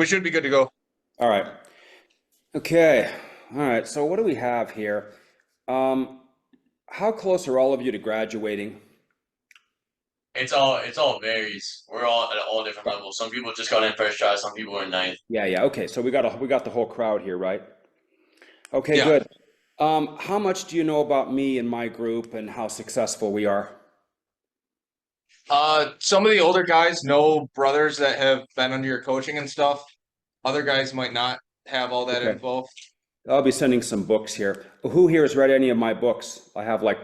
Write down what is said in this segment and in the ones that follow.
We should be good to go. All right. Okay. All right. So what do we have here? Um, how close are all of you to graduating? It's all varies. We're all at all different levels. Some people just got in first try, some people are in ninth. Yeah, yeah. Okay. So we got the whole crowd here, right? Okay, Yeah. good. How much do you know about me and my group and how successful we are? Some of the older guys know brothers that have been under your coaching and stuff. Other guys might not have all that Okay. info. I'll be sending some books here. Who here has read any of my books? I have like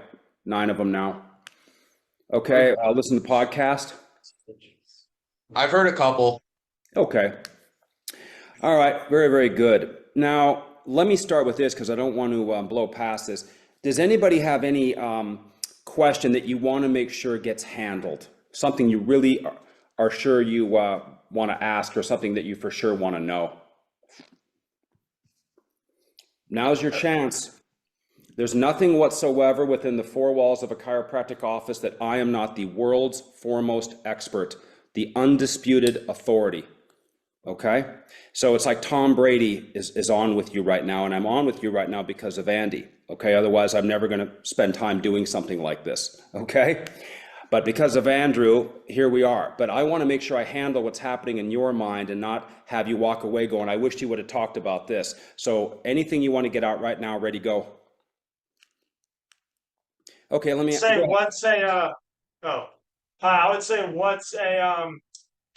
9 of them now. Okay. Listen to the podcast. I've heard a couple. Okay. All right, very, very good. Now, let me start with this because I don't want to blow past this. Does anybody have any question that you want to make sure gets handled? Something you really are sure you want to ask, or something that you for sure want to know? Now's your chance. There's nothing whatsoever within the 4 walls of a chiropractic office that I am not the world's foremost expert, the undisputed authority. Okay? So it's like Tom Brady is on with you right now, and I'm on with you right now because of Andy. Okay? Otherwise, I'm never going to spend time doing something like this. Okay? But because of Andrew, here we are. But I want to make sure I handle what's happening in your mind and not have you walk away going, I wish you would have talked about this. So anything you want to get out right now, ready, go. Okay, let me go Say ahead. what's a oh I would say what's a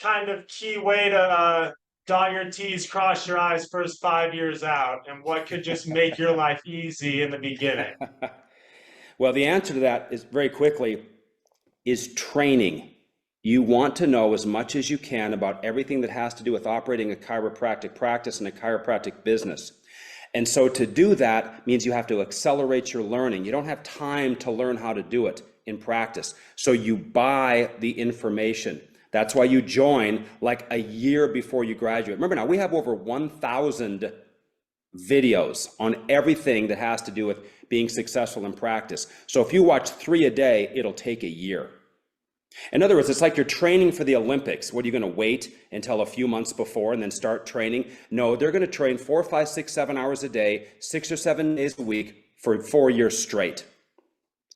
kind of key way to dot your T's, cross your I's first 5 years out, and what could just make your life easy in the beginning? Well, the answer to that is very quickly is training. You want to know as much as you can about everything that has to do with operating a chiropractic practice and a chiropractic business. And so to do that means you have to accelerate your learning. You don't have time to learn how to do it in practice. So you buy the information. That's why you join like a year before you graduate. Remember now, we have over 1,000 videos on everything that has to do with being successful in practice. So if you watch 3 a day, it'll take a year. In other words, it's like you're training for the Olympics. What, are you going to wait until a few months before and then start training? No, they're going to train 4, 5, 6, 7 hours a day, 6 or 7 days a week for 4 years straight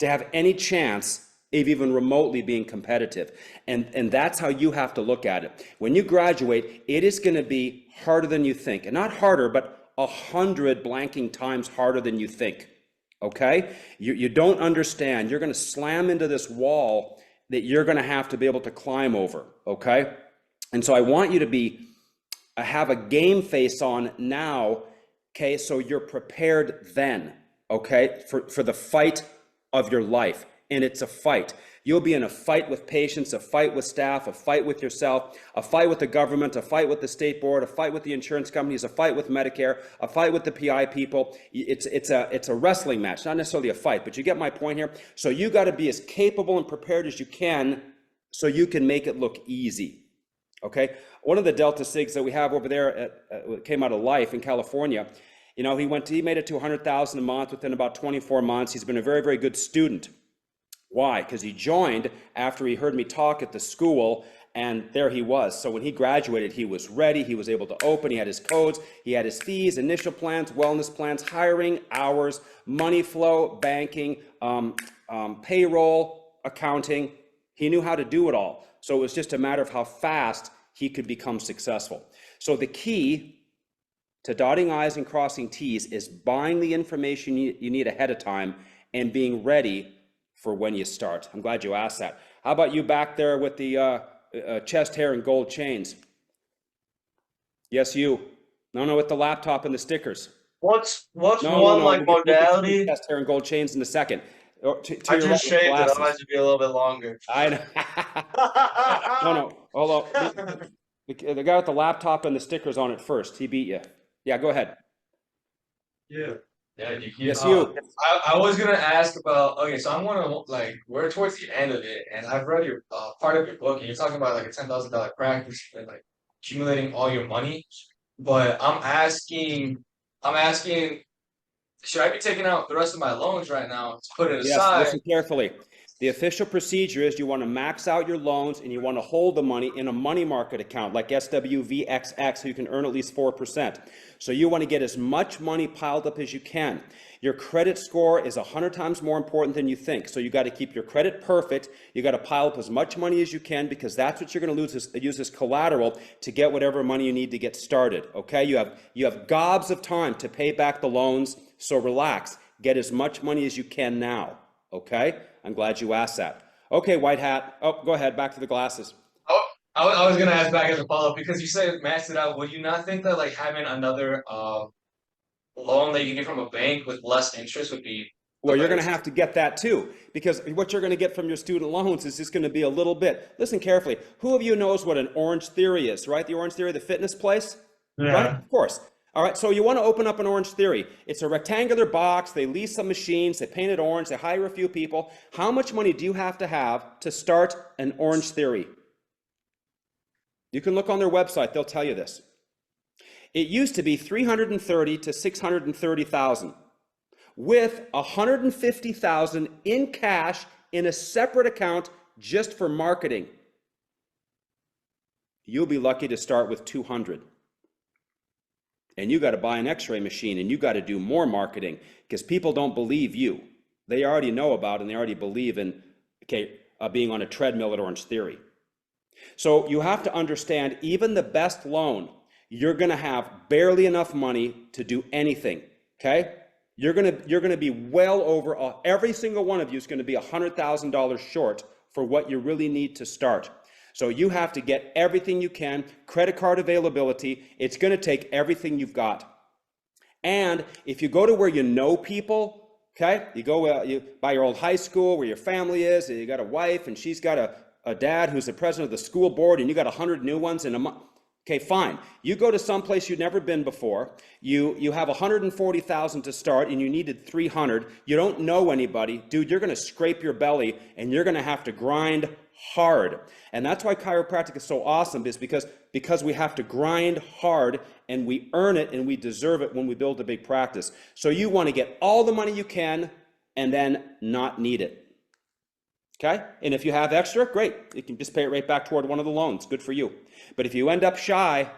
to have any chance of even remotely being competitive. And that's how you have to look at it. When you graduate, it is going to be harder than you think. And not harder, but 100 blanking times harder than you think. Okay? You don't understand. You're going to slam into this wall that you're going to have to be able to climb over. Okay? And so I want you to have a game face on now. Okay? So you're prepared then. Okay? For the fight of your life. And it's a fight. You'll be in a fight with patients, a fight with staff, a fight with yourself, a fight with the government, a fight with the state board, a fight with the insurance companies, a fight with Medicare, a fight with the PI people. It's a wrestling match, not necessarily a fight, but you get my point here. So you got to be as capable and prepared as you can so you can make it look easy. Okay? One of the Delta Sigs that we have over there came out of Life in California. You know, he made it to 100,000 a month within about 24 months. He's been a very, very good student. Why? Because he joined after he heard me talk at the school, and there he was. So when he graduated, he was ready. He was able to open. He had his codes. He had his fees, initial plans, wellness plans, hiring, hours, money flow, banking, payroll, accounting. He knew how to do it all. So it was just a matter of how fast he could become successful. So the key to dotting I's and crossing T's is buying the information you need ahead of time and being ready for when you start. I'm glad you asked that. How about you back there with the chest hair and gold chains? Yes, you. No, with the laptop and the stickers. What's No, one no. like We can see modality? chest hair and gold chains in a second. To I your right just with shaved it, glasses. otherwise it'd be a little bit longer. I know. No. Hold on. The guy with the laptop and the stickers on it first. He beat you. Yeah, go ahead. Yeah. Yeah, Yes, you. I was gonna ask about, okay, so I'm gonna like we're towards the end of it, and I've read your part of your book, and you're talking about like a $10,000 practice and like accumulating all your money. But I'm asking, should I be taking out the rest of my loans right now to put it Yes, aside? listen carefully. The official procedure is you want to max out your loans and you want to hold the money in a money market account like SWVXX so you can earn at least 4%. So you want to get as much money piled up as you can. Your credit score is 100 times more important than you think. So you got to keep your credit perfect. You got to pile up as much money as you can because that's what you're going to use as collateral to get whatever money you need to get started. Okay, you have gobs of time to pay back the loans. So relax. Get as much money as you can now. Okay, I'm glad you asked that. Okay, white hat. Oh, go ahead. Back to the glasses. Oh, I was gonna ask back as a follow-up because you said max it out. Would you not think that like having another loan that you can get from a bank with less interest would be Well, a you're better going to have to get that too, because what you're going to get from your student loans is just going to be a little bit. Listen carefully. Who of you knows what an Orange Theory is, right? The Orange Theory, the fitness place? Yeah. Right? Of course. All right, so you want to open up an Orange Theory. It's a rectangular box. They lease some machines. They paint it orange. They hire a few people. How much money do you have to start an Orange Theory? You can look on their website. They'll tell you this. It used to be $330,000 to $630,000 with $150,000 in cash in a separate account just for marketing. You'll be lucky to start with $200,000. And you got to buy an x-ray machine and you got to do more marketing because people don't believe you. They already know about and they already believe in being on a treadmill at Orange Theory. So you have to understand, even the best loan, you're going to have barely enough money to do anything. Okay? You're going to be well over, every single one of you is going to be $100,000 short for what you really need to start. So you have to get everything you can, credit card availability. It's going to take everything you've got. And if you go to where you know people, okay, you go by your old high school where your family is, and you got a wife and she's got a dad who's the president of the school board and you got 100 new ones in a month. Okay, fine. You go to some place you've never been before. You have 140,000 to start and you needed 300. You don't know anybody. Dude, you're going to scrape your belly and you're going to have to grind hard. And that's why chiropractic is so awesome, is because we have to grind hard and we earn it and we deserve it when we build a big practice. So you want to get all the money you can and then not need it. Okay? And if you have extra, great. You can just pay it right back toward one of the loans. Good for you. But if you end up shy,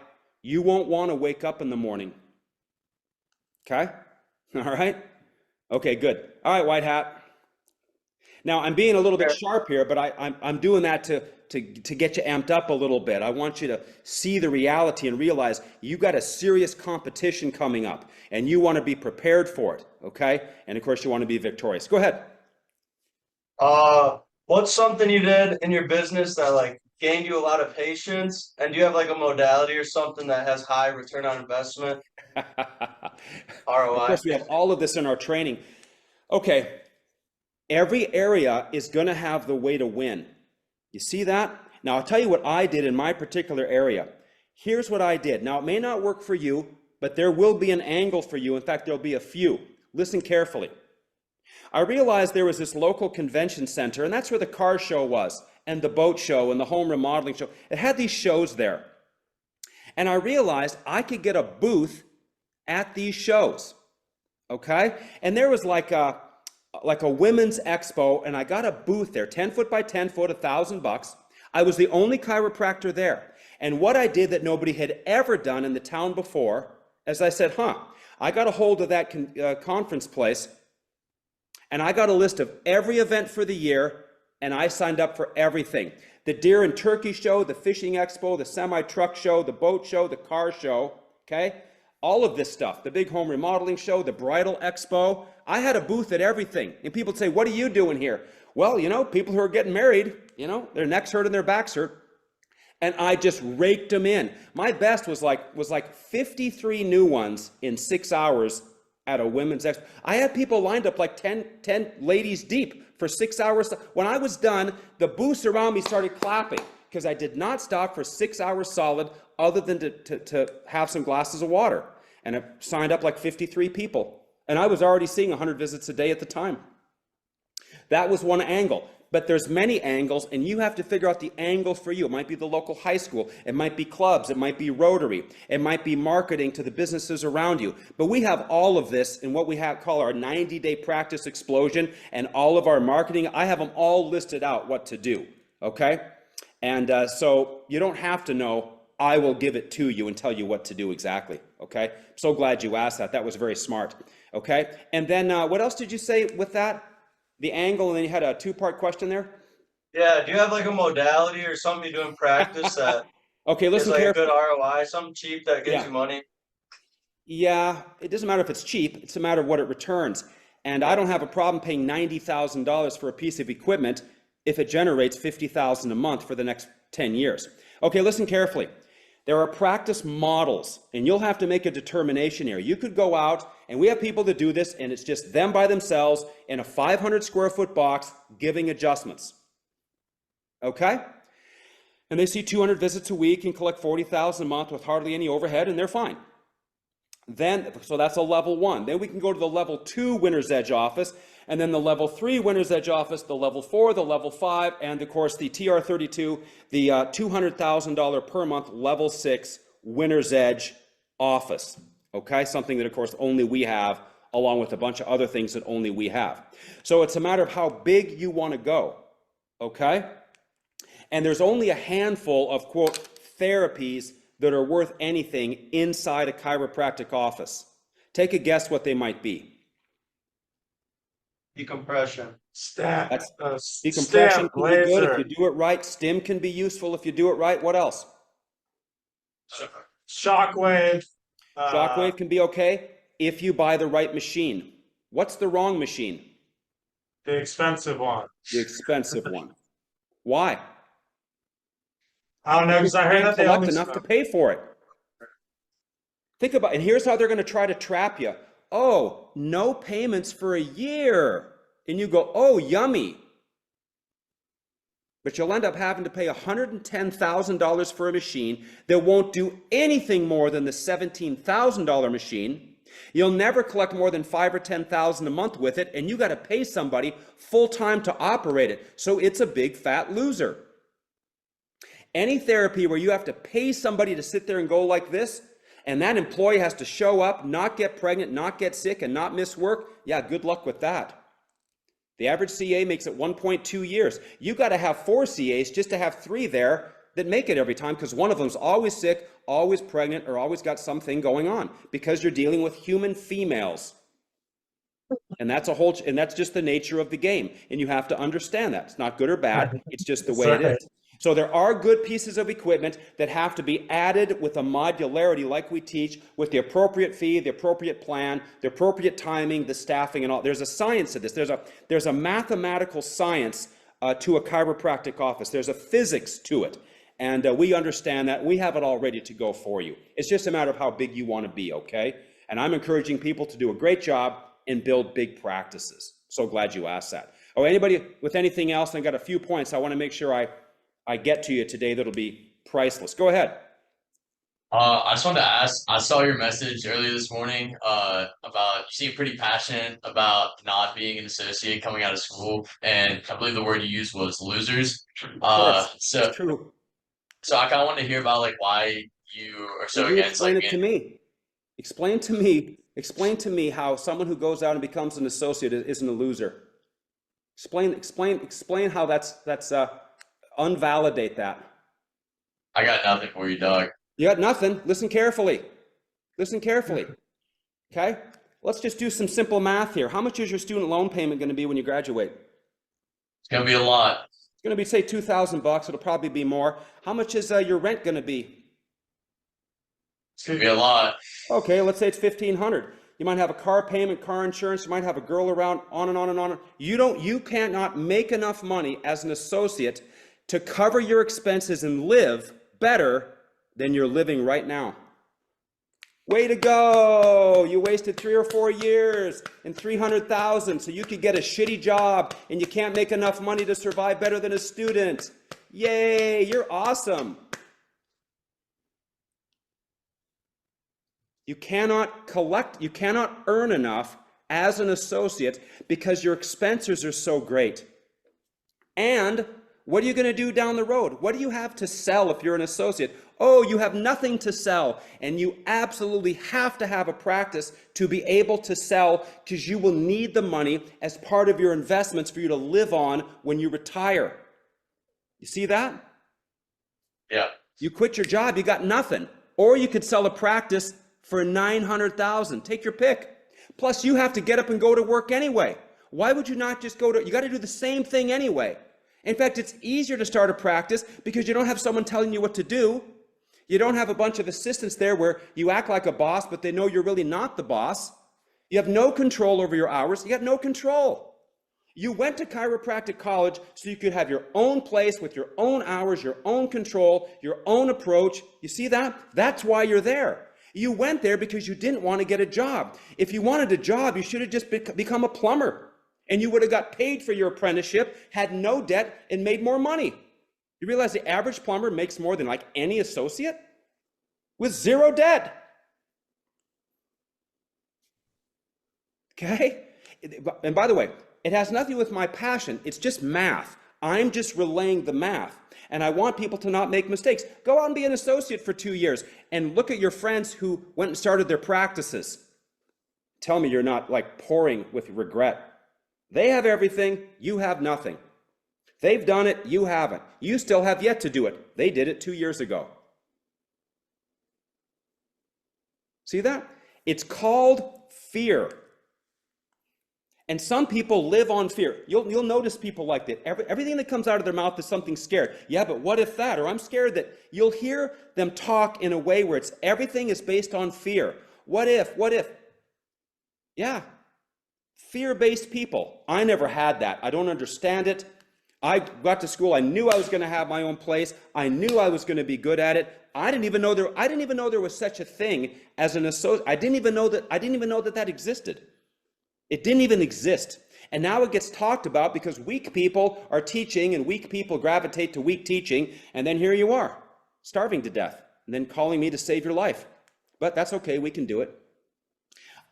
you won't want to wake up in the morning. Okay? All right? Okay, good. All right, white hat. Now, I'm being a little bit sharp here, but I'm doing that to get you amped up a little bit. I want you to see the reality and realize you got a serious competition coming up, and you want to be prepared for it, okay? And, of course, you want to be victorious. Go ahead. What's something you did in your business that like gained you a lot of patience? And do you have like a modality or something that has high return on investment? ROI. Of course, we have all of this in our training. Okay, every area is going to have the way to win. You see that? Now, I'll tell you what I did in my particular area. Here's what I did. Now, it may not work for you, but there will be an angle for you. In fact, there'll be a few. Listen carefully. I realized there was this local convention center, and that's where the car show was, and the boat show, and the home remodeling show. It had these shows there. And I realized I could get a booth at these shows, okay? And there was like a women's expo, and I got a booth there, 10 foot by 10 foot, $1,000. I was the only chiropractor there. And what I did that nobody had ever done in the town before, as I said, I got a hold of that conference place, and I got a list of every event for the year, and I signed up for everything. The deer and turkey show, the fishing expo, the semi-truck show, the boat show, the car show, okay? All of this stuff, the big home remodeling show, the bridal expo. I had a booth at everything. And people would say, what are you doing here? Well, people who are getting married, their necks hurt and their backs hurt. And I just raked them in. My best was like 53 new ones in 6 hours at a women's expo. I had people lined up like 10 ladies deep for 6 hours. When I was done, the booths around me started clapping because I did not stop for 6 hours solid other than to have some glasses of water. And I signed up like 53 people. And I was already seeing 100 visits a day at the time. That was one angle. but there's many angles, and you have to figure out the angle for you. It might be the local high school, it might be clubs, it might be Rotary, it might be marketing to the businesses around you. But we have all of this in what we call our 90-day practice explosion, and all of our marketing. I have them all listed out what to do, okay? And so you don't have to know. I will give it to you and tell you what to do exactly, okay? I'm so glad you asked that. That was very smart, okay? And then what else did you say with that? The angle, and then you had a two-part question there? Yeah, do you have like a modality or something you do in practice that Okay, is listen like a carefully. good ROI, something cheap that gets Yeah. you money? Yeah, it doesn't matter if it's cheap. It's a matter of what it returns. And I don't have a problem paying $90,000 for a piece of equipment if it generates $50,000 a month for the next 10 years. Okay, listen carefully. There are practice models, and you'll have to make a determination here. You could go out, and we have people that do this, and it's just them by themselves in a 500 square foot box giving adjustments. Okay? And they see 200 visits a week and collect $40,000 a month with hardly any overhead, and they're fine. Then, so that's a level 1. Then we can go to the level 2 Winner's Edge office, and then the level 3 Winner's Edge office, the level 4, the level 5, and of course the TR32, the $200,000 per month level 6 Winner's Edge office. Okay, something that of course only we have, along with a bunch of other things that only we have. So it's a matter of how big you want to go. Okay, and there's only a handful of quote therapies that are worth anything inside a chiropractic office. Take a guess what they might be. Decompression. Stamp. Decompression Stamp, can be good if laser. you do it right. Stim can be useful if you do it right. What else? Shockwave. Shockwave can be okay if you buy the right machine. What's the wrong machine? The expensive one. The expensive one. Why? I don't know, because I heard that they collect only enough to pay for it. Think about it, and here's how they're going to try to trap you. Oh, no payments for a year. And you go, oh, yummy. But you'll end up having to pay $110,000 for a machine that won't do anything more than the $17,000 machine. You'll never collect more than $5,000 or $10,000 a month with it, and you got to pay somebody full-time to operate it. So it's a big fat loser. Any therapy where you have to pay somebody to sit there and go like this, and that employee has to show up, not get pregnant, not get sick, and not miss work, yeah, good luck with that. The average CA makes it 1.2 years. You got to have 4 CAs just to have 3 there that make it every time, because one of them's always sick, always pregnant, or always got something going on, because you're dealing with human females. And that's just the nature of the game. And you have to understand that. It's not good or bad. It's just the way it is. So there are good pieces of equipment that have to be added with a modularity like we teach, with the appropriate fee, the appropriate plan, the appropriate timing, the staffing, and all. There's a science to this. There's a mathematical science to a chiropractic office. There's a physics to it. And we understand that. We have it all ready to go for you. It's just a matter of how big you want to be, okay? And I'm encouraging people to do a great job and build big practices. So glad you asked that. Oh, anybody with anything else? I got a few points I want to make sure I get to you today that'll be priceless. Go ahead. I just wanted to ask, I saw your message earlier this morning, about you seem pretty passionate about not being an associate coming out of school, and I believe the word you used was losers. Of course, So it's true. I kind of wanted to hear about like why you are so Will you against explain like it to me? Explain to me how someone who goes out and becomes an associate isn't a loser. Explain how that's unvalidate that. I got nothing for you, dog. You got nothing. Listen carefully. Listen carefully. Okay? Let's just do some simple math here. How much is your student loan payment going to be when you graduate? It's gonna be a lot. It's going to be, say, $2,000. It'll probably be more. How much is your rent going to be? It's gonna be a lot. Okay, let's say it's $1,500. You might have a car payment, car insurance. You might have a girl around, on and on and on. You cannot make enough money as an associate to cover your expenses and live better than you're living right now. Way to go! You wasted 3 or 4 years and $300,000 so you could get a shitty job, and you can't make enough money to survive better than a student. Yay! You're awesome. You cannot earn enough as an associate because your expenses are so great. And what are you going to do down the road? What do you have to sell if you're an associate? Oh, you have nothing to sell. And you absolutely have to have a practice to be able to sell, because you will need the money as part of your investments for you to live on when you retire. You see that? Yeah. You quit your job, you got nothing. Or you could sell a practice for $900,000. Take your pick. Plus, you have to get up and go to work anyway. Why would you not just go to, you got to do the same thing anyway. In fact, it's easier to start a practice because you don't have someone telling you what to do. You don't have a bunch of assistants there where you act like a boss, but they know you're really not the boss. You have no control over your hours. You have no control. You went to chiropractic college so you could have your own place with your own hours, your own control, your own approach. You see that? That's why you're there. You went there because you didn't want to get a job. If you wanted a job, you should have just become a plumber, and you would have got paid for your apprenticeship, had no debt, and made more money. You realize the average plumber makes more than like any associate with zero debt. Okay? And by the way, it has nothing with my passion. It's just math. I'm just relaying the math. And I want people to not make mistakes. Go out and be an associate for 2 years and look at your friends who went and started their practices. Tell me you're not like pouring with regret. They have everything, you have nothing. They've done it, you haven't. You still have yet to do it. They did it 2 years ago. See that? It's called fear. And some people live on fear. You'll notice people like that. Everything that comes out of their mouth is something scared. Yeah, but what if that? Or I'm scared that. You'll hear them talk in a way where it's everything is based on fear. What if? What if? Yeah. Fear-based people. I never had that. I don't understand it. I got to school. I knew I was going to have my own place. I knew I was going to be good at it. I didn't even know there was such a thing as an associate. I didn't even know that existed. It didn't even exist. And now it gets talked about because weak people are teaching and weak people gravitate to weak teaching. And then here you are, starving to death, and then calling me to save your life. But that's okay, we can do it.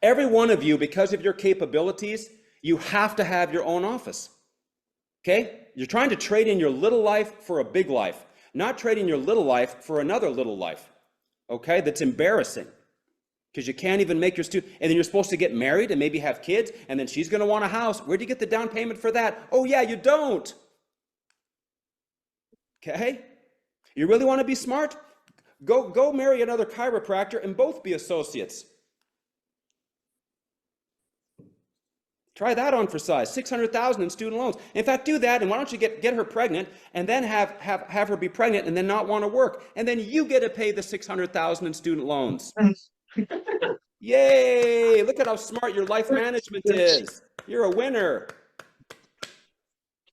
Every one of you, because of your capabilities, you have to have your own office. Okay? You're trying to trade in your little life for a big life, not trading your little life for another little life. Okay? That's embarrassing. Because you can't even make your student, and then you're supposed to get married and maybe have kids, and then she's going to want a house. Where do you get the down payment for that? Oh yeah, you don't. Okay? You really want to be smart? Go marry another chiropractor and both be associates. Try that on for size. $600,000 in student loans. In fact, do that, and why don't you get her pregnant, and then have her be pregnant, and then not want to work, and then you get to pay the $600,000 in student loans. Yay! Look at how smart your life management is. You're a winner.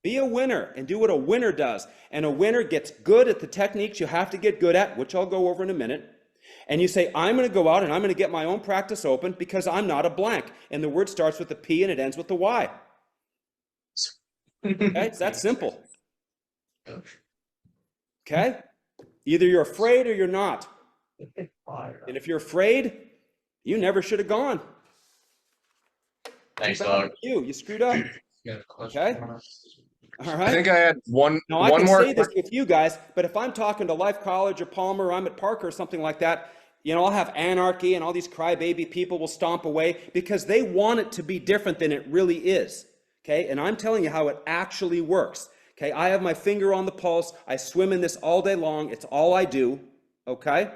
Be a winner and do what a winner does. And a winner gets good at the techniques you have to get good at, which I'll go over in a minute. And you say, I'm going to go out and I'm going to get my own practice open because I'm not a blank. And the word starts with the P and it ends with the Y. Okay? It's that simple. Okay? Either you're afraid or you're not. And if you're afraid, you never should have gone. Thanks, dog. You screwed up. Okay? All right. I think I had one I one can more. say this with you guys, but if I'm talking to Life College or Palmer, or I'm at Parker or something like that, I'll have anarchy and all these crybaby people will stomp away because they want it to be different than it really is. Okay? And I'm telling you how it actually works. Okay? I have my finger on the pulse. I swim in this all day long. It's all I do. Okay?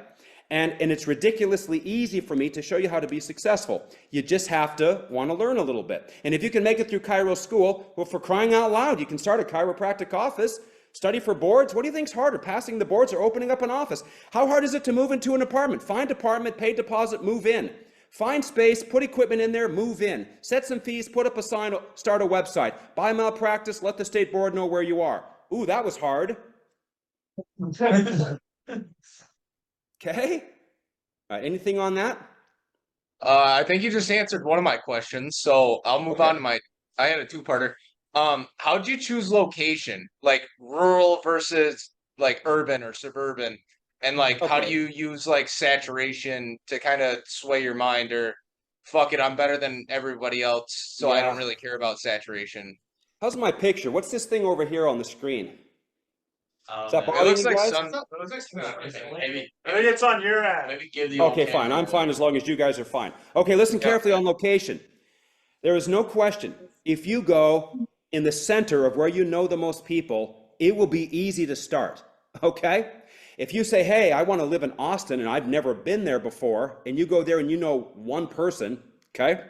And it's ridiculously easy for me to show you how to be successful. You just have to want to learn a little bit. And if you can make it through chiro school, well, for crying out loud, you can start a chiropractic office, study for boards. What do you think's harder, passing the boards or opening up an office? How hard is it to move into an apartment? Find apartment, pay deposit, move in. Find space, put equipment in there, move in. Set some fees, put up a sign, start a website. Buy malpractice, let the state board know where you are. Ooh, that was hard. Okay. Anything on that? I think you just answered one of my questions, so I'll move on to I had a two-parter. How'd you choose location? Like rural versus like urban or suburban? And like how do you use like saturation to kind of sway your mind, or fuck it, I'm better than everybody else, so I don't really care about saturation. How's my picture? What's this thing over here on the screen? Is that It bothering looks you like guys? sun. Maybe I think it's on your end. maybe give the Okay, old fine. camera I'm fine one. as long as you guys are fine. Okay, listen Yeah. carefully on location. There is no question. If you go in the center of where you know the most people, it will be easy to start. Okay? If you say, hey, I want to live in Austin and I've never been there before, and you go there and you know one person, okay?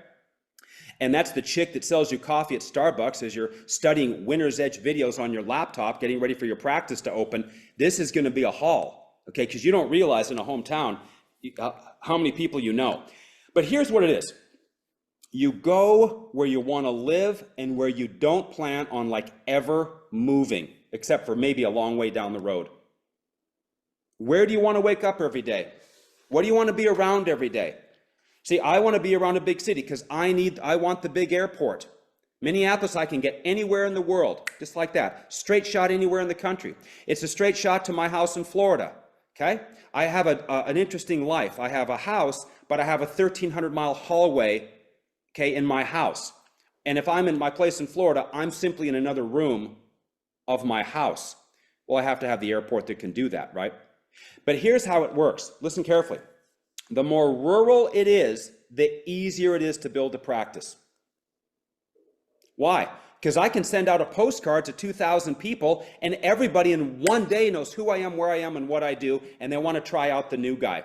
And that's the chick that sells you coffee at Starbucks as you're studying Winner's Edge videos on your laptop, getting ready for your practice to open. This is going to be a haul, okay? Because you don't realize in a hometown how many people you know. But here's what it is. You go where you want to live and where you don't plan on like ever moving, except for maybe a long way down the road. Where do you want to wake up every day? What do you want to be around every day? See, I want to be around a big city because I want the big airport. Minneapolis, I can get anywhere in the world, just like that. Straight shot anywhere in the country. It's a straight shot to my house in Florida, okay? I have an interesting life. I have a house, but I have a 1,300-mile hallway, okay, in my house. And if I'm in my place in Florida, I'm simply in another room of my house. Well, I have to have the airport that can do that, right? But here's how it works. Listen carefully. The more rural it is, the easier it is to build a practice. Why? Because I can send out a postcard to 2,000 people and everybody in one day knows who I am, where I am, and what I do, and they want to try out the new guy.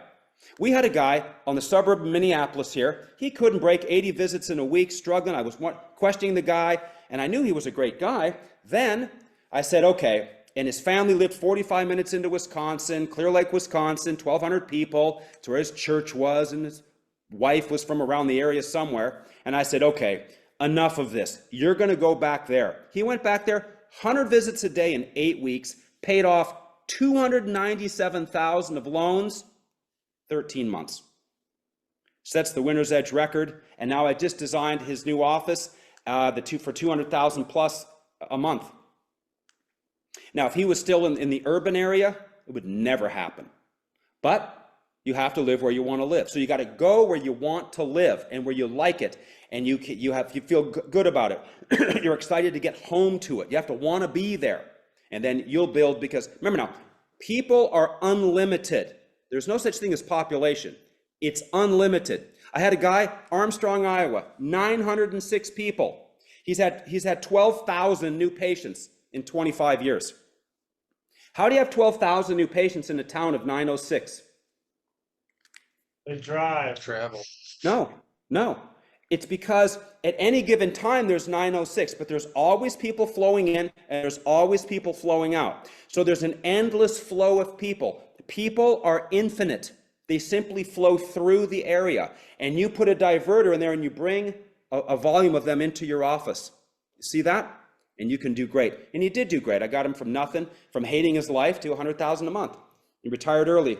We had a guy on the suburb of Minneapolis here. He couldn't break 80 visits in a week, struggling. I was questioning the guy, and I knew he was a great guy. Then I said, okay, and his family lived 45 minutes into Wisconsin, Clear Lake, Wisconsin, 1,200 people. It's where his church was, and his wife was from around the area somewhere. And I said, okay, enough of this. You're going to go back there. He went back there, 100 visits a day in 8 weeks, paid off $297,000 of loans, 13 months. Sets the Winner's Edge record. And now I just designed his new office for $200,000 plus a month. Now, if he was still in the urban area, it would never happen. But you have to live where you want to live. So you got to go where you want to live and where you like it, and you feel good about it. You're excited to get home to it. You have to want to be there, and then you'll build. Because remember now, people are unlimited. There's no such thing as population. It's unlimited. I had a guy, Armstrong, Iowa, 906 people. He's had 12,000 new patients in 25 years. How do you have 12,000 new patients in a town of 906? They drive. Travel. No. It's because at any given time there's 906, but there's always people flowing in and there's always people flowing out. So there's an endless flow of people. People are infinite. They simply flow through the area. And you put a diverter in there and you bring a volume of them into your office. You see that? And you can do great. And he did do great. I got him from nothing, from hating his life to $100,000 a month. He retired early,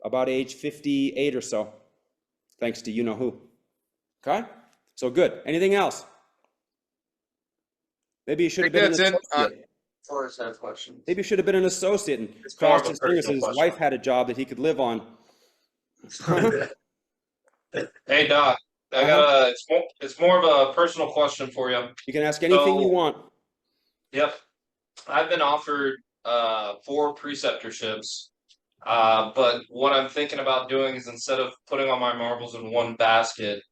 about age 58 or so, thanks to you-know-who. Okay? So good. Anything else? Maybe you should have been an associate. Forrest has questions. Maybe you should have been an associate and It's more of crossed a his fingers that personal his question. wife had a job that he could live on. Hey Doc, it's more of a personal question for you. You can ask anything you want. Yep. I've been offered 4 preceptorships. But what I'm thinking about doing is instead of putting all my marbles in one basket,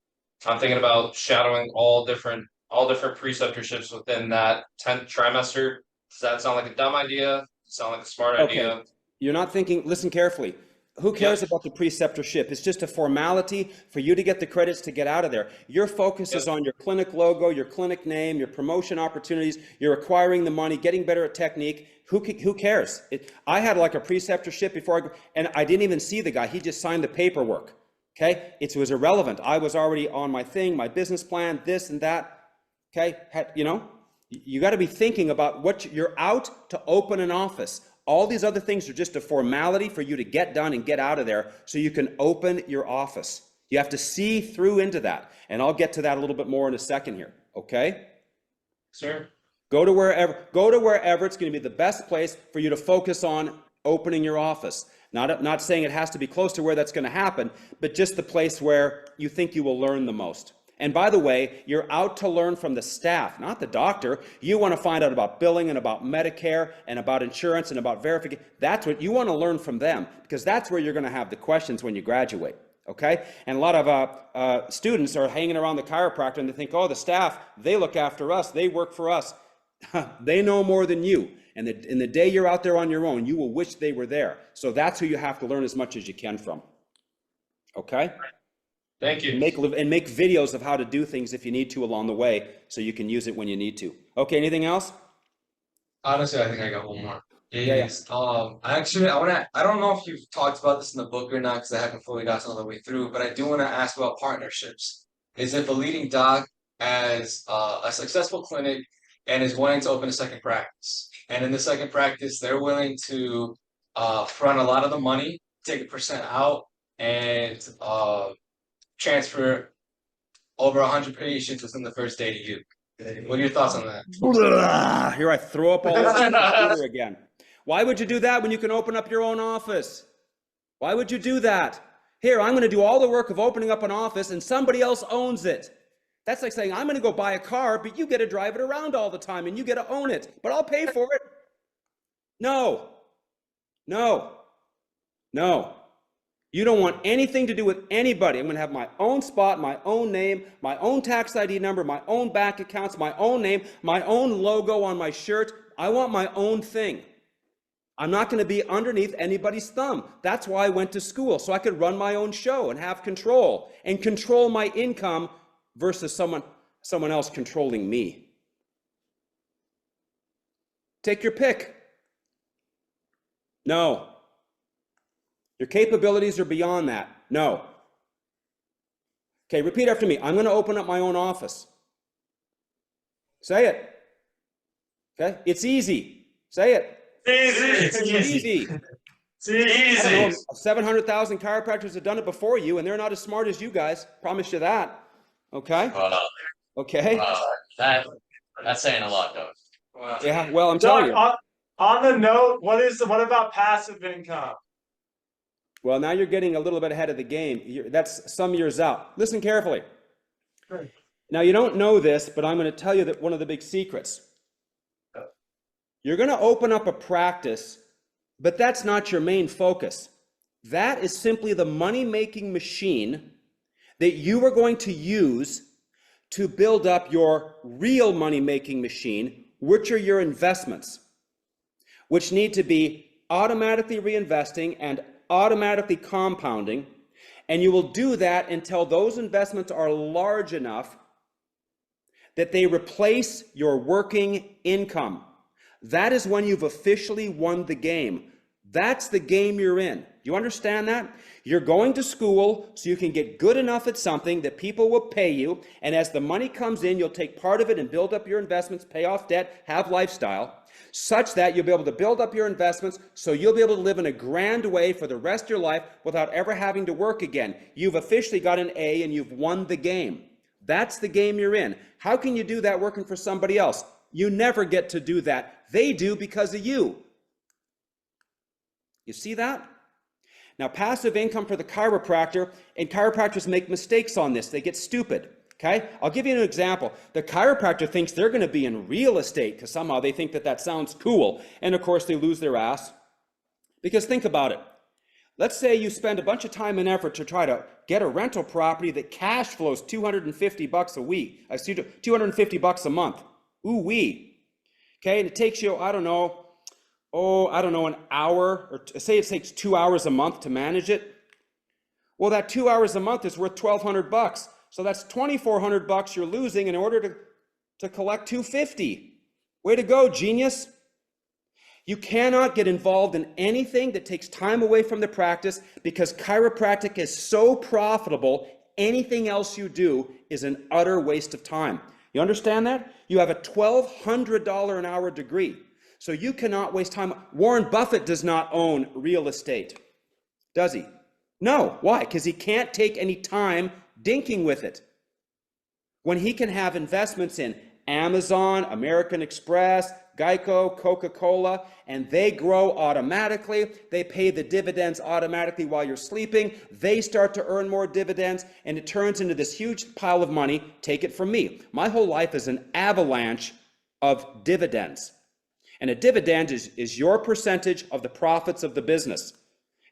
I'm thinking about shadowing all different preceptorships within that 10th trimester. Does that sound like a dumb idea? Sound like a smart idea? You're not thinking, listen carefully. Who cares about the preceptorship? It's just a formality for you to get the credits to get out of there. Your focus is on your clinic logo, your clinic name, your promotion opportunities, you're acquiring the money, getting better at technique. Who cares? I had like a preceptorship before and I didn't even see the guy. He just signed the paperwork. Okay? It was irrelevant. I was already on my thing, my business plan, this and that. Okay? You got to be thinking about what you're out to open an office. All these other things are just a formality for you to get done and get out of there so you can open your office. You have to see through into that. And I'll get to that a little bit more in a second here. Okay? Sir? Go to wherever it's going to be the best place for you to focus on opening your office. Not saying it has to be close to where that's going to happen, but just the place where you think you will learn the most. And by the way, you're out to learn from the staff, not the doctor. You want to find out about billing and about Medicare and about insurance and about verification. That's what you want to learn from them, because that's where you're going to have the questions when you graduate. Okay? And a lot of students are hanging around the chiropractor and they think, oh, the staff, they look after us, they work for us. They know more than you. And in the day you're out there on your own, you will wish they were there. So that's who you have to learn as much as you can from. Okay? Thank you. And make videos of how to do things if you need to along the way, so you can use it when you need to. Okay, anything else? Honestly, I think I got one more. Yeah. I don't know if you've talked about this in the book or not, because I haven't fully gotten all the way through, but I do want to ask about partnerships. Is if a leading doc has a successful clinic and is wanting to open a second practice, and in the second practice, they're willing to front a lot of the money, take a percent out, and transfer over 100 patients within the first day to you. What are your thoughts on that? Here I throw up all over the computer again. Why would you do that when you can open up your own office? Why would you do that? Here, I'm going to do all the work of opening up an office and somebody else owns it. That's like saying, I'm going to go buy a car, but you get to drive it around all the time and you get to own it, but I'll pay for it. No. You don't want anything to do with anybody. I'm going to have my own spot, my own name, my own tax ID number, my own bank accounts, my own name, my own logo on my shirt. I want my own thing. I'm not going to be underneath anybody's thumb. That's why I went to school, so I could run my own show and have control and control my income versus someone else controlling me. Take your pick. No. Your capabilities are beyond that. No. Okay, repeat after me. I'm going to open up my own office. Say it. Okay, it's easy. Say it. It's Easy. It's easy. 700,000 chiropractors have done it before you, and they're not as smart as you guys. Promise you that. Okay? Okay? That's saying a lot, though. Wow. Yeah, well, I'm telling you. On the note, what about passive income? Well, now you're getting a little bit ahead of the game. That's some years out. Listen carefully. Sure. Now, you don't know this, but I'm going to tell you that one of the big secrets. You're going to open up a practice, but that's not your main focus. That is simply the money-making machine that you are going to use to build up your real money-making machine, which are your investments, which need to be automatically reinvesting and automatically compounding, and you will do that until those investments are large enough that they replace your working income. That is when you've officially won the game. That's the game you're in. Do you understand that? You're going to school so you can get good enough at something that people will pay you, and as the money comes in, you'll take part of it and build up your investments, pay off debt, have lifestyle, such that you'll be able to build up your investments so you'll be able to live in a grand way for the rest of your life without ever having to work again. You've officially got an A and you've won the game. That's the game you're in. How can you do that working for somebody else? You never get to do that. They do because of you. You see that? Now, passive income for the chiropractor, and chiropractors make mistakes on this. They get stupid. Okay? I'll give you an example. The chiropractor thinks they're going to be in real estate because somehow they think that sounds cool. And of course, they lose their ass. Because think about it. Let's say you spend a bunch of time and effort to try to get a rental property that cash flows $250 a week, $250 a month. Ooh-wee. Okay, and it takes you, I don't know, an hour, or say it takes 2 hours a month to manage it. Well, that 2 hours a month is worth $1,200. So that's $2,400 you're losing in order to collect $250. Way to go, genius. You cannot get involved in anything that takes time away from the practice because chiropractic is so profitable, anything else you do is an utter waste of time. You understand that? You have a $1,200 an hour degree, so you cannot waste time. Warren Buffett does not own real estate, does he? No. Why? Because he can't take any time dinking with it. When he can have investments in Amazon, American Express, Geico, Coca-Cola, and they grow automatically. They pay the dividends automatically while you're sleeping. They start to earn more dividends, and it turns into this huge pile of money. Take it from me. My whole life is an avalanche of dividends. And a dividend is your percentage of the profits of the business.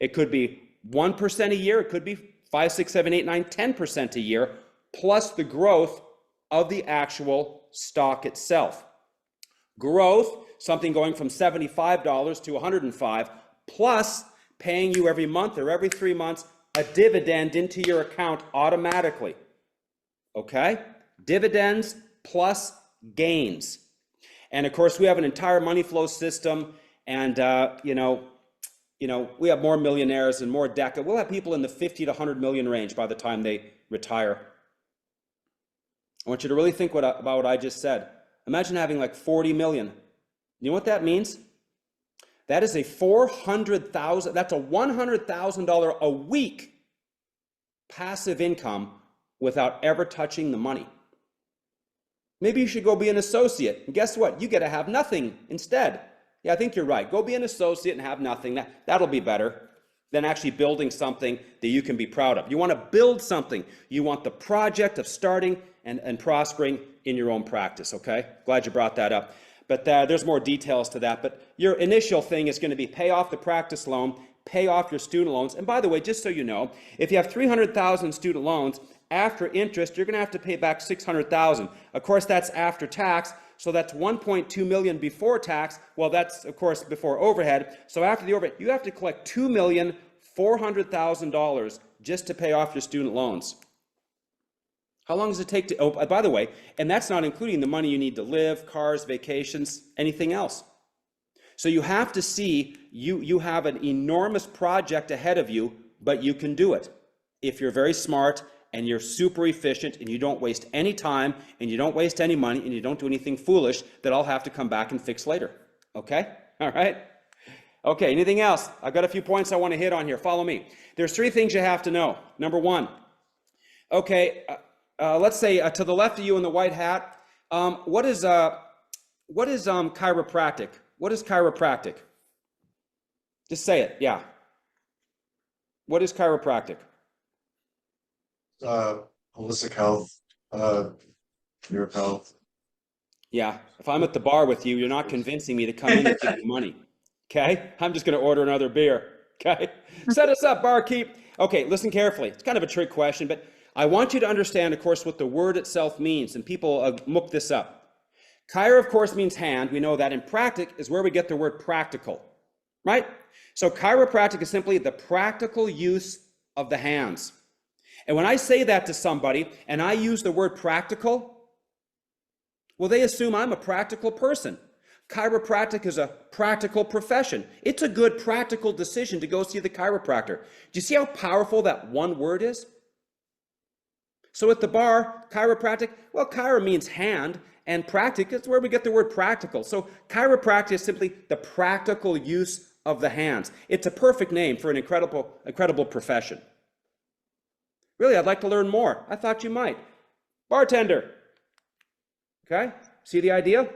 It could be 1% a year. It could be 5, 6, 7, 8, 9, 10% a year, plus the growth of the actual stock itself. Growth, something going from $75 to $105, plus paying you every month or every 3 months a dividend into your account automatically. Okay? Dividends plus gains. And of course, we have an entire money flow system, and we have more millionaires and more DECA. We'll have people in the 50 to 100 million range by the time they retire. I want you to really think about what I just said. Imagine having like 40 million. You know what that means? That is a $400,000, that's a $100,000 a week passive income without ever touching the money. Maybe you should go be an associate. And guess what? You get to have nothing instead. Yeah, I think you're right. Go be an associate and have nothing. That'll be better than actually building something that you can be proud of. You want to build something. You want the project of starting and prospering in your own practice, okay? Glad you brought that up. But there's more details to that. But your initial thing is going to be pay off the practice loan, pay off your student loans. And by the way, just so you know, if you have $300,000 student loans, after interest, you're going to have to pay back $600,000. Of course, that's after tax. So that's $1.2 million before tax. Well, that's, of course, before overhead. So after the overhead, you have to collect $2,400,000 just to pay off your student loans. How long does it take to, oh, by the way, and that's not including the money you need to live, cars, vacations, anything else. So you have to see you have an enormous project ahead of you, but you can do it if you're very smart and you're super efficient and you don't waste any time and you don't waste any money and you don't do anything foolish that I'll have to come back and fix later. Okay? All right? Okay, anything else? I've got a few points I want to hit on here. Follow me. There's 3 things you have to know. Number 1, okay, let's say to the left of you in the white hat, what is chiropractic? What is chiropractic? Just say it, yeah. What is chiropractic? Holistic health, your health. Yeah, if I'm at the bar with you, you're not convincing me to come in and give you money. Okay? I'm just going to order another beer. Okay? Set us up, barkeep. Okay, listen carefully. It's kind of a trick question, but I want you to understand, of course, what the word itself means, and people muck this up. Chiro, of course, means hand. We know that. And practic is where we get the word practical, right? So chiropractic is simply the practical use of the hands. And when I say that to somebody and I use the word practical, well, they assume I'm a practical person. Chiropractic is a practical profession. It's a good practical decision to go see the chiropractor. Do you see how powerful that one word is? So at the bar, chiropractic, well, chiro means hand, and practic is where we get the word practical. So chiropractic is simply the practical use of the hands. It's a perfect name for an incredible profession. Really, I'd like to learn more. I thought you might. Bartender. Okay, see the idea?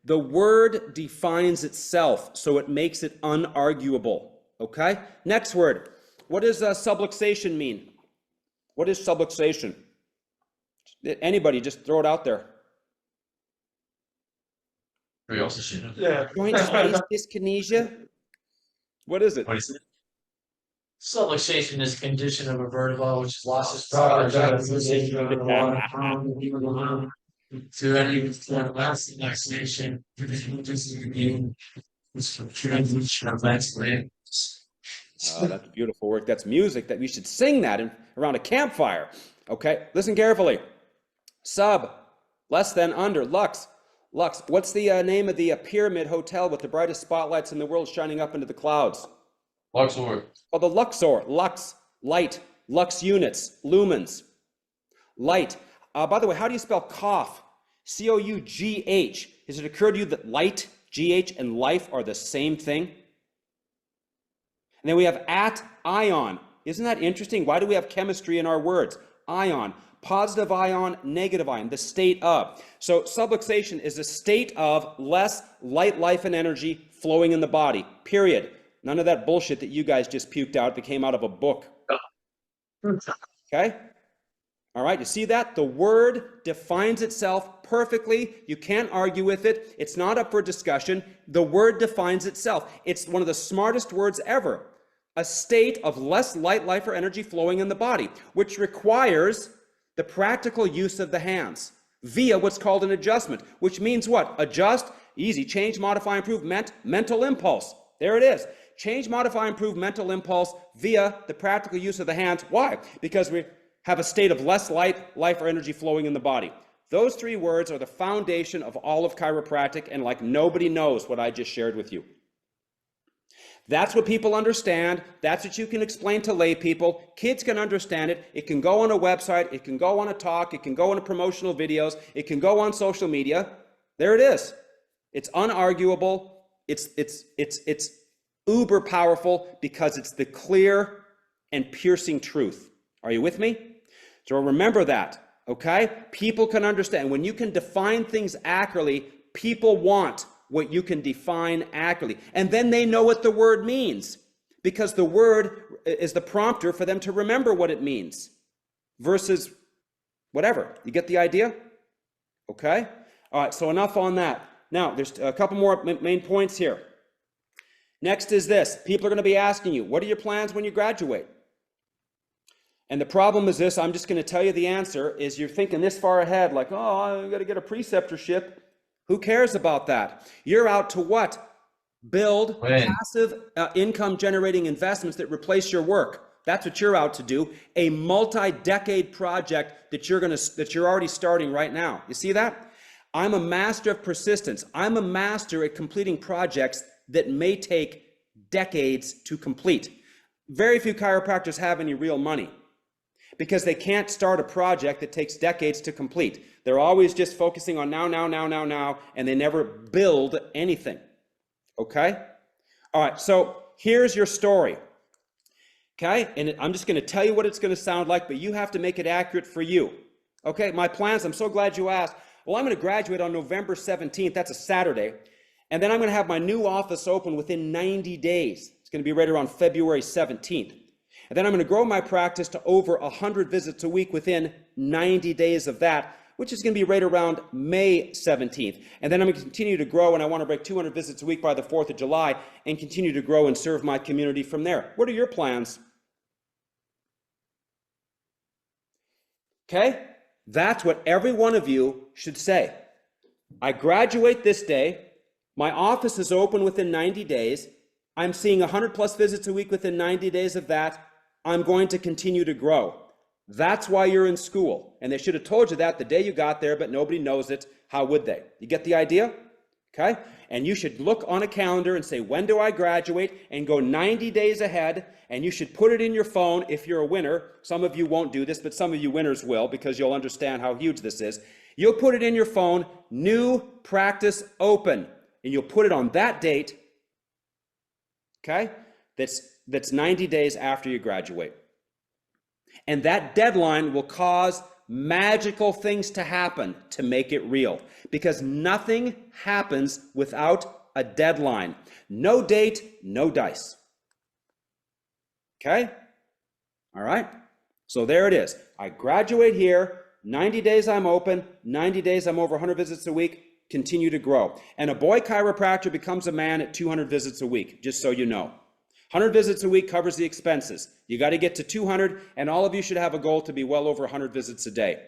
The word defines itself, so it makes it unarguable. Okay, next word. What does subluxation mean? What is subluxation? Anybody, just throw it out there. We also should know. Yeah. Joint space dyskinesia? What is it? What is it? Subluxation is a condition of a vertebra which lost its proper juxtaposition of the water to any lasting luxation, transition of ventilating. Oh, that's beautiful work. That's music that we should sing that around a campfire. Okay, listen carefully. Sub, less than, under, lux. Lux, what's the name of the pyramid hotel with the brightest spotlights in the world shining up into the clouds? Luxor. Oh, the Luxor, lux, light, lux units, lumens, light. By the way, how do you spell cough? C-O-U-G-H. Has it occurred to you that light, G-H, and life are the same thing? And then we have at ion. Isn't that interesting? Why do we have chemistry in our words? Ion. Positive ion, negative ion, the state of. So subluxation is a state of less light, life, and energy flowing in the body, period. None of that bullshit that you guys just puked out that came out of a book. Okay? All right, you see that? The word defines itself perfectly. You can't argue with it. It's not up for discussion. The word defines itself. It's one of the smartest words ever. A state of less light, life, or energy flowing in the body, which requires the practical use of the hands via what's called an adjustment, which means what? Adjust, easy, change, modify, improve, mental impulse. There it is. Change, modify, improve mental impulse via the practical use of the hands. Why? Because we have a state of less light, life, or energy flowing in the body. Those three words are the foundation of all of chiropractic, and like nobody knows what I just shared with you. That's what people understand. That's what you can explain to lay people. Kids can understand it. It can go on a website. It can go on a talk. It can go on promotional videos. It can go on social media. There it is. It's unarguable. It's uber powerful because it's the clear and piercing truth. Are you with me? So remember that, okay? People can understand. When you can define things accurately, people want what you can define accurately. And then they know what the word means because the word is the prompter for them to remember what it means versus whatever. You get the idea? Okay? All right, so enough on that. Now, there's a couple more main points here. Next is this. People are going to be asking you, what are your plans when you graduate? And the problem is this, I'm just going to tell you the answer, is you're thinking this far ahead, like, oh, I've got to get a preceptorship. Who cares about that? You're out to what? Build passive income generating investments that replace your work. That's what you're out to do. A multi-decade project that you're already starting right now. You see that? I'm a master of persistence. I'm a master at completing projects that may take decades to complete. Very few chiropractors have any real money because they can't start a project that takes decades to complete. They're always just focusing on now, and they never build anything. Okay? All right, so here's your story. Okay? And I'm just going to tell you what it's going to sound like, but you have to make it accurate for you. Okay? My plans, I'm so glad you asked. Well, I'm going to graduate on November 17th. That's a Saturday. And then I'm going to have my new office open within 90 days. It's going to be right around February 17th. And then I'm going to grow my practice to over 100 visits a week within 90 days of that, which is going to be right around May 17th. And then I'm going to continue to grow, and I want to break 200 visits a week by the 4th of July and continue to grow and serve my community from there. What are your plans? Okay? That's what every one of you should say. I graduate this day. My office is open within 90 days. I'm seeing 100 plus visits a week within 90 days of that. I'm going to continue to grow. That's why you're in school. And they should have told you that the day you got there, but nobody knows it. How would they? You get the idea? Okay? And you should look on a calendar and say, when do I graduate? And go 90 days ahead. And you should put it in your phone if you're a winner. Some of you won't do this, but some of you winners will because you'll understand how huge this is. You'll put it in your phone, new practice open. And you'll put it on that date. Okay? That's 90 days after you graduate. And that deadline will cause magical things to happen to make it real. Because nothing happens without a deadline. No date, no dice. Okay? All right? So there it is. I graduate here. 90 days I'm open. 90 days I'm over 100 visits a week. Continue to grow. And a boy chiropractor becomes a man at 200 visits a week, just so you know. 100 visits a week covers the expenses. You got to get to 200, and all of you should have a goal to be well over 100 visits a day.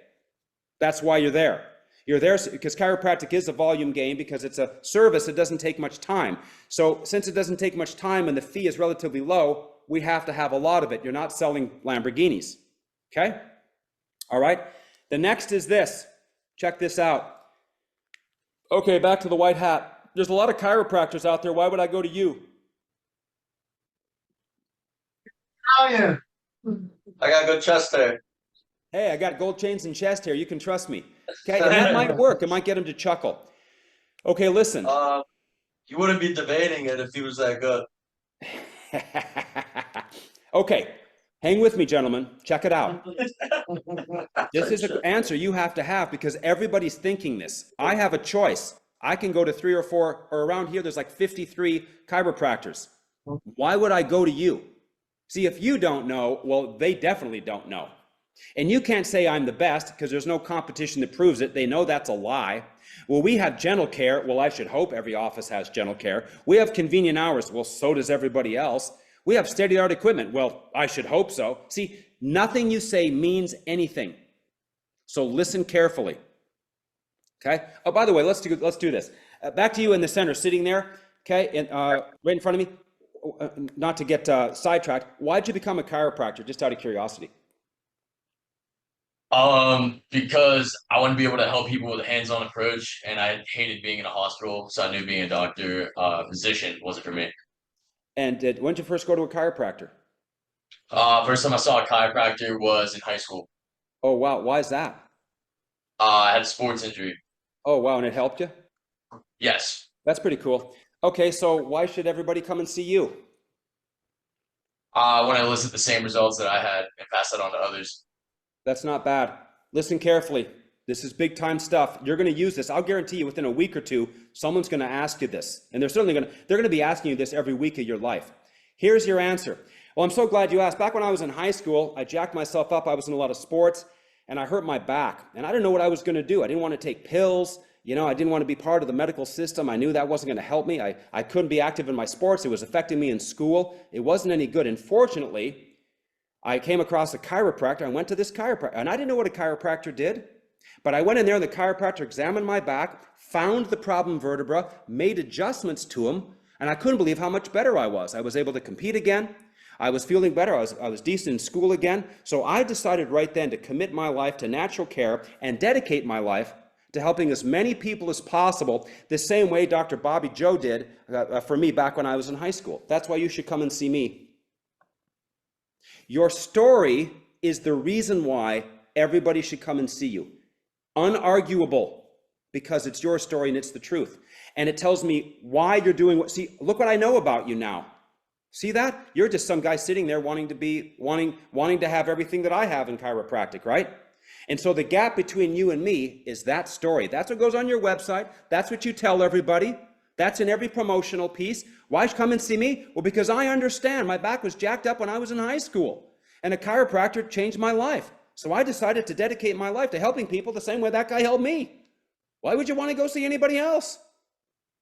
That's why you're there. You're there because chiropractic is a volume game because it's a service that doesn't take much time. So since it doesn't take much time and the fee is relatively low, we have to have a lot of it. You're not selling Lamborghinis. Okay? All right? The next is this. Check this out. Okay, back to the white hat. There's a lot of chiropractors out there. Why would I go to you? Oh, yeah. I got good chest hair. Hey, I got gold chains and chest hair. You can trust me. Okay, and that might work. It might get him to chuckle. Okay, listen. You wouldn't be debating it if he was that good. Okay, Hang with me, gentlemen. Check it out. This is an answer you have to have because everybody's thinking this. I have a choice. I can go to 3 or 4, or around here, there's like 53 chiropractors. Why would I go to you? See, if you don't know, well, they definitely don't know. And you can't say I'm the best because there's no competition that proves it. They know that's a lie. Well, we have dental care. Well, I should hope every office has dental care. We have convenient hours. Well, so does everybody else. We have state-of-the-art equipment. Well, I should hope so. See, nothing you say means anything. So listen carefully. Okay? Oh, by the way, let's do this. Back to you in the center, sitting there, okay, and right in front of me. Not to get sidetracked. Why'd you become a chiropractor? Just out of curiosity. Because I want to be able to help people with a hands-on approach, and I hated being in a hospital, so I knew being a doctor, physician wasn't for me. And when did you first go to a chiropractor? First time I saw a chiropractor was in high school. Oh, wow. Why is that? I had a sports injury. Oh, wow. And it helped you? Yes. That's pretty cool. Okay, so why should everybody come and see you? When I elicit the same results that I had and pass that on to others. That's not bad. Listen carefully. This is big time stuff. You're going to use this. I'll guarantee you within a week or two, someone's going to ask you this. And they're going to be asking you this every week of your life. Here's your answer. Well, I'm so glad you asked. Back when I was in high school, I jacked myself up. I was in a lot of sports and I hurt my back. And I didn't know what I was going to do. I didn't want to take pills. You know, I didn't want to be part of the medical system. I knew that wasn't going to help me. I couldn't be active in my sports. It was affecting me in school. It wasn't any good. And fortunately, I came across a chiropractor. I went to this chiropractor, and I didn't know what a chiropractor did, but I went in there and the chiropractor examined my back, found the problem vertebra, made adjustments to them, and I couldn't believe how much better I was. I was able to compete again. I was feeling better. I was decent in school again. So I decided right then to commit my life to natural care and dedicate my life to helping as many people as possible, the same way Dr. Bobby Joe did for me back when I was in high school. That's why you should come and see me. Your story is the reason why everybody should come and see you. Unarguable, because it's your story and it's the truth. And it tells me why you're doing what. See, look what I know about you now. See that? You're just some guy sitting there wanting to have everything that I have in chiropractic, right? And so the gap between you and me is that story. That's what goes on your website. That's what you tell everybody. That's in every promotional piece. Why come and see me? Well, because I understand my back was jacked up when I was in high school, and a chiropractor changed my life. So I decided to dedicate my life to helping people the same way that guy helped me. Why would you want to go see anybody else?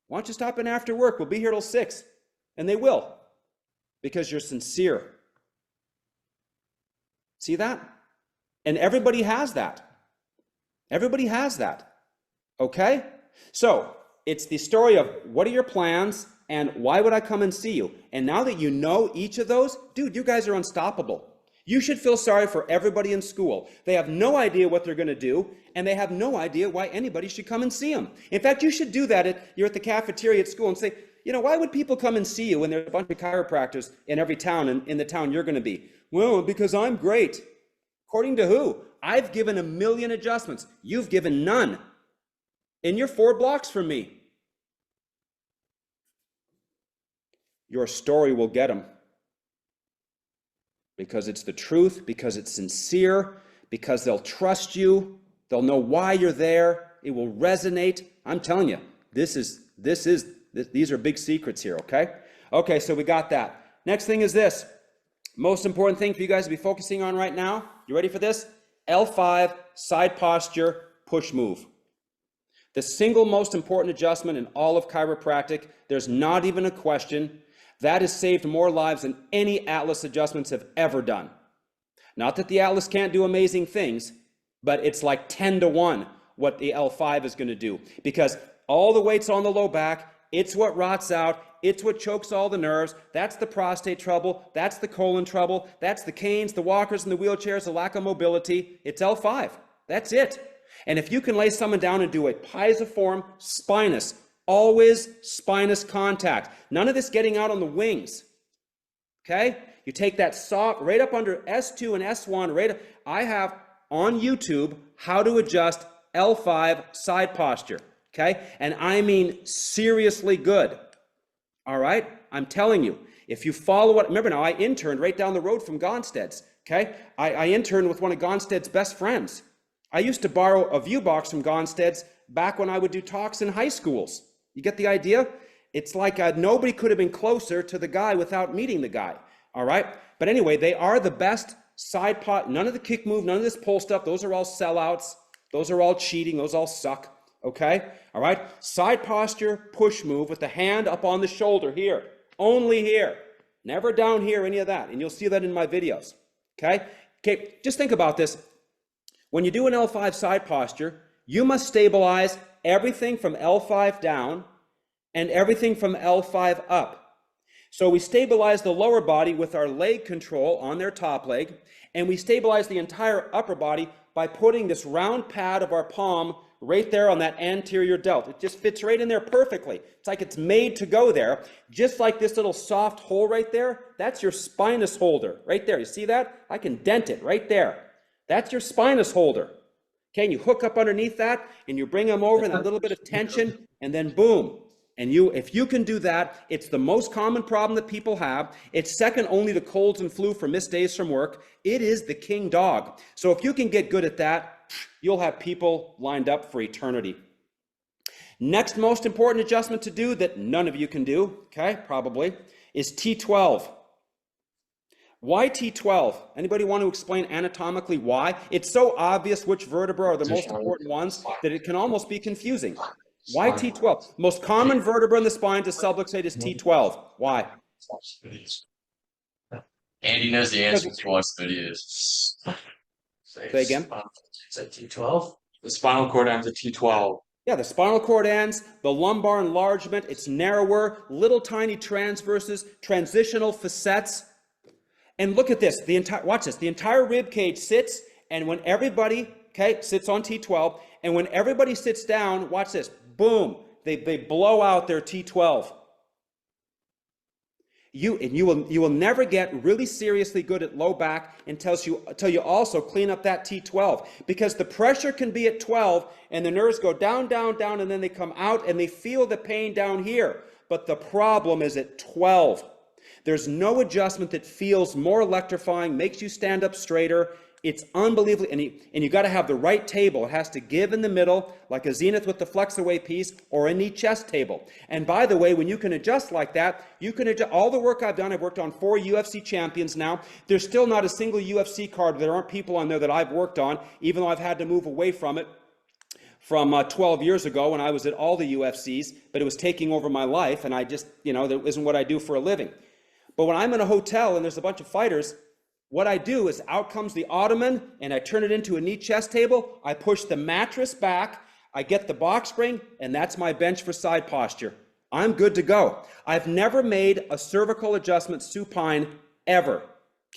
Why don't you stop in after work? We'll be here till 6. And they will, because you're sincere. See that? And everybody has that. Everybody has that. Okay? So it's the story of what are your plans and why would I come and see you? And now that you know each of those, dude, you guys are unstoppable. You should feel sorry for everybody in school. They have no idea what they're going to do, and they have no idea why anybody should come and see them. In fact, you should do that you're at the cafeteria at school and say, you know, why would people come and see you when there's a bunch of chiropractors in every town and in the town you're going to be? Well, because I'm great. According to who? I've given 1 million adjustments. You've given none. And you're 4 blocks from me. Your story will get them. Because it's the truth, because it's sincere, because they'll trust you, they'll know why you're there, it will resonate. I'm telling you, these are big secrets here, okay? Okay, so we got that. Next thing is this. Most important thing for you guys to be focusing on right now. You ready for this? L5, side posture, push move. The single most important adjustment in all of chiropractic, there's not even a question. That has saved more lives than any Atlas adjustments have ever done. Not that the Atlas can't do amazing things, but it's like 10 to 1 what the L5 is going to do. Because all the weight's on the low back, it's what rots out, it's what chokes all the nerves, that's the prostate trouble, that's the colon trouble, that's the canes, the walkers and the wheelchairs, the lack of mobility. It's L5. That's it. And if you can lay someone down and do a piezoform spinous, always spinous contact. None of this getting out on the wings. Okay? You take that soft, right up under S2 and S1, I have on YouTube how to adjust L5 side posture. Okay? And I mean seriously good. All right? I'm telling you, if you follow what, remember now, I interned right down the road from Gonstead's. okay? I interned with one of Gonstead's best friends. I used to borrow a view box from Gonstead's back when I would do talks in high schools. You get the idea? It's like nobody could have been closer to the guy without meeting the guy, all right? But anyway, they are the best side pot, none of the kick move, none of this pull stuff. Those are all sellouts. Those are all cheating. Those all suck, okay? All right? Side posture, push move with the hand up on the shoulder here. Only here. Never down here, any of that. And you'll see that in my videos, okay? Okay, just think about this. When you do an L5 side posture, you must stabilize everything from L5 down and everything from L5 up. So we stabilize the lower body with our leg control on their top leg, and we stabilize the entire upper body by putting this round pad of our palm right there on that anterior delt. It just fits right in there perfectly. It's like it's made to go there. Just like this little soft hole right there, that's your spinous holder right there. You see that? I can dent it right there. That's your spinous holder. Okay, and you hook up underneath that, and you bring them over, and a little bit of tension, and then boom. And if you can do that, it's the most common problem that people have. It's second only to colds and flu for missed days from work. It is the king dog. So if you can get good at that, you'll have people lined up for eternity. Next most important adjustment to do that none of you can do, okay, probably, is T12. Why T12? Anybody want to explain anatomically why? It's so obvious which vertebrae are the most important ones that it can almost be confusing. Why T12? Most common vertebra in the spine to subluxate is T12. Why? Andy knows the answer if you watch the videos. Say again? It's at T12. The spinal cord ends at T12. Yeah, the spinal cord ends, the lumbar enlargement, it's narrower, little tiny transverses, transitional facets. And look at this, watch this, the entire rib cage sits, and when everybody, okay, sits on T12, and when everybody sits down, watch this, boom, they blow out their T12. You will never get really seriously good at low back until you also clean up that T12, because the pressure can be at 12 and the nerves go down, down, down, and then they come out and they feel the pain down here. But the problem is at 12. There's no adjustment that feels more electrifying, makes you stand up straighter. It's unbelievable, and you got to have the right table. It has to give in the middle, like a zenith with the flex away piece, or a knee chest table. And by the way, when you can adjust like that, you can adjust. All the work I've done, I've worked on 4 UFC champions now. There's still not a single UFC card. There aren't people on there that I've worked on, even though I've had to move away from it from 12 years ago when I was at all the UFCs, but it was taking over my life, and I just, that isn't what I do for a living. But when I'm in a hotel and there's a bunch of fighters, what I do is out comes the ottoman and I turn it into a knee chest table. I push the mattress back, I get the box spring, and that's my bench for side posture. I'm good to go. I've never made a cervical adjustment supine ever.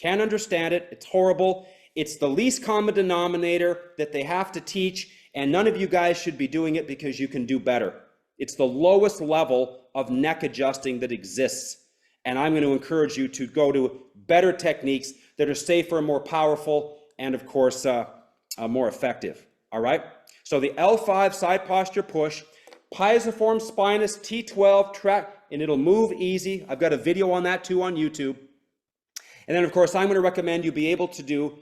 Can't understand it. It's horrible. It's the least common denominator that they have to teach, and none of you guys should be doing it because you can do better. It's the lowest level of neck adjusting that exists. And I'm going to encourage you to go to better techniques that are safer, more powerful, and of course, more effective. All right? So the L5 side posture push, piezoform spinous T12 track, and it'll move easy. I've got a video on that too on YouTube. And then, of course, I'm going to recommend you be able to do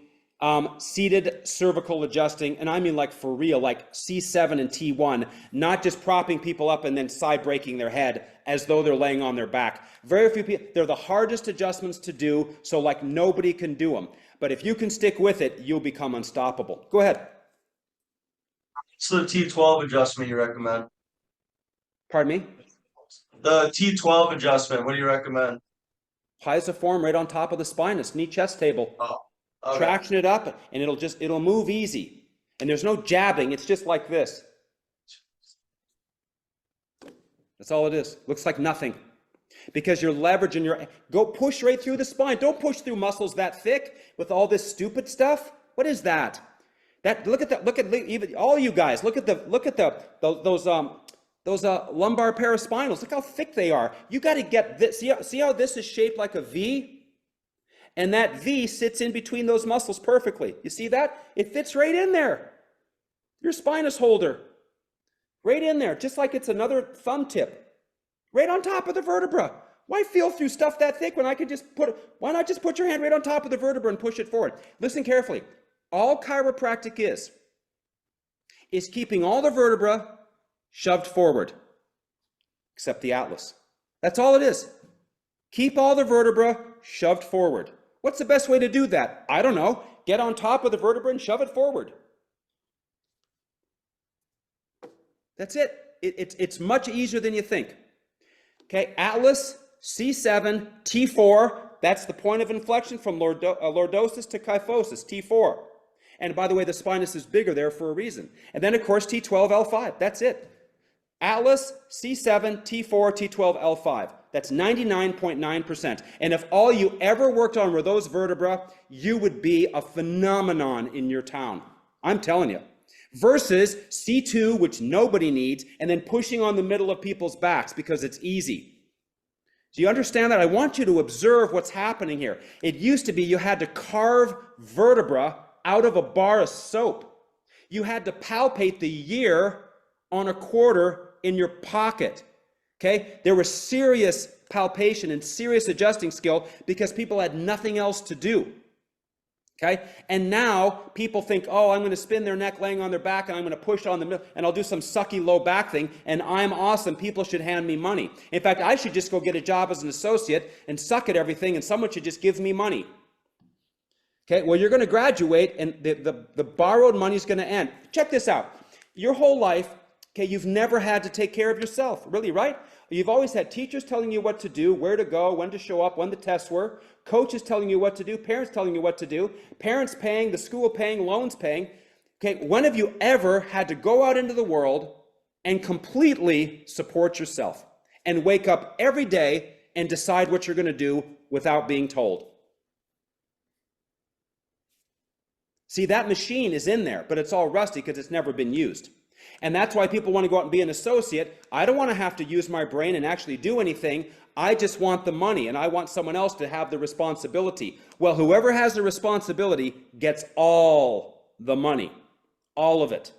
seated cervical adjusting, and I mean like for real, like C7 and T1, not just propping people up and then side breaking their head as though they're laying on their back. Very few people, they're the hardest adjustments to do, so like nobody can do them. But if you can stick with it, you'll become unstoppable. Go ahead. What's the T12 adjustment you recommend? Pardon me? The T12 adjustment, what do you recommend? Piezoform right on top of the spinous, knee chest table. Oh, okay. Traction it up, and it'll move easy. And there's no jabbing, it's just like this. That's all it is. Looks like nothing. Because you're leveraging go push right through the spine. Don't push through muscles that thick with all this stupid stuff. What is that? Look at even all you guys. Look at those lumbar paraspinals. Look how thick they are. You got to get this. See how this is shaped like a V? And that V sits in between those muscles perfectly. You see that? It fits right in there. Your spinous holder. Right in there, just like it's another thumb tip. Right on top of the vertebra. Why feel through stuff that thick when I could just why not just put your hand right on top of the vertebra and push it forward? Listen carefully. All chiropractic is keeping all the vertebra shoved forward, except the atlas. That's all it is. Keep all the vertebra shoved forward. What's the best way to do that? I don't know. Get on top of the vertebra and shove it forward. That's it. It's much easier than you think. Okay, atlas, C7, T4, that's the point of inflection from lordosis to kyphosis, T4. And by the way, the spinous is bigger there for a reason. And then, of course, T12, L5. That's it. Atlas, C7, T4, T12, L5. That's 99.9%. And if all you ever worked on were those vertebrae, you would be a phenomenon in your town. I'm telling you. Versus C2, which nobody needs, and then pushing on the middle of people's backs because it's easy. Do you understand that? I want you to observe what's happening here. It used to be you had to carve vertebra out of a bar of soap. You had to palpate the year on a quarter in your pocket. Okay? There was serious palpation and serious adjusting skill because people had nothing else to do. Okay? And now people think, oh, I'm going to spin their neck laying on their back and I'm going to push on the middle and I'll do some sucky low back thing and I'm awesome. People should hand me money. In fact, I should just go get a job as an associate and suck at everything and someone should just give me money. Okay? Well, you're going to graduate and the borrowed money is going to end. Check this out. Your whole life, okay, you've never had to take care of yourself, really, right? You've always had teachers telling you what to do, where to go, when to show up, when the tests were, coaches telling you what to do, parents telling you what to do, parents paying, the school paying, loans paying. Okay, when have you ever had to go out into the world and completely support yourself and wake up every day and decide what you're going to do without being told? See, that machine is in there, but it's all rusty because it's never been used. And that's why people want to go out and be an associate. I don't want to have to use my brain and actually do anything. I just want the money, and I want someone else to have the responsibility. Well, whoever has the responsibility gets all the money, all of it.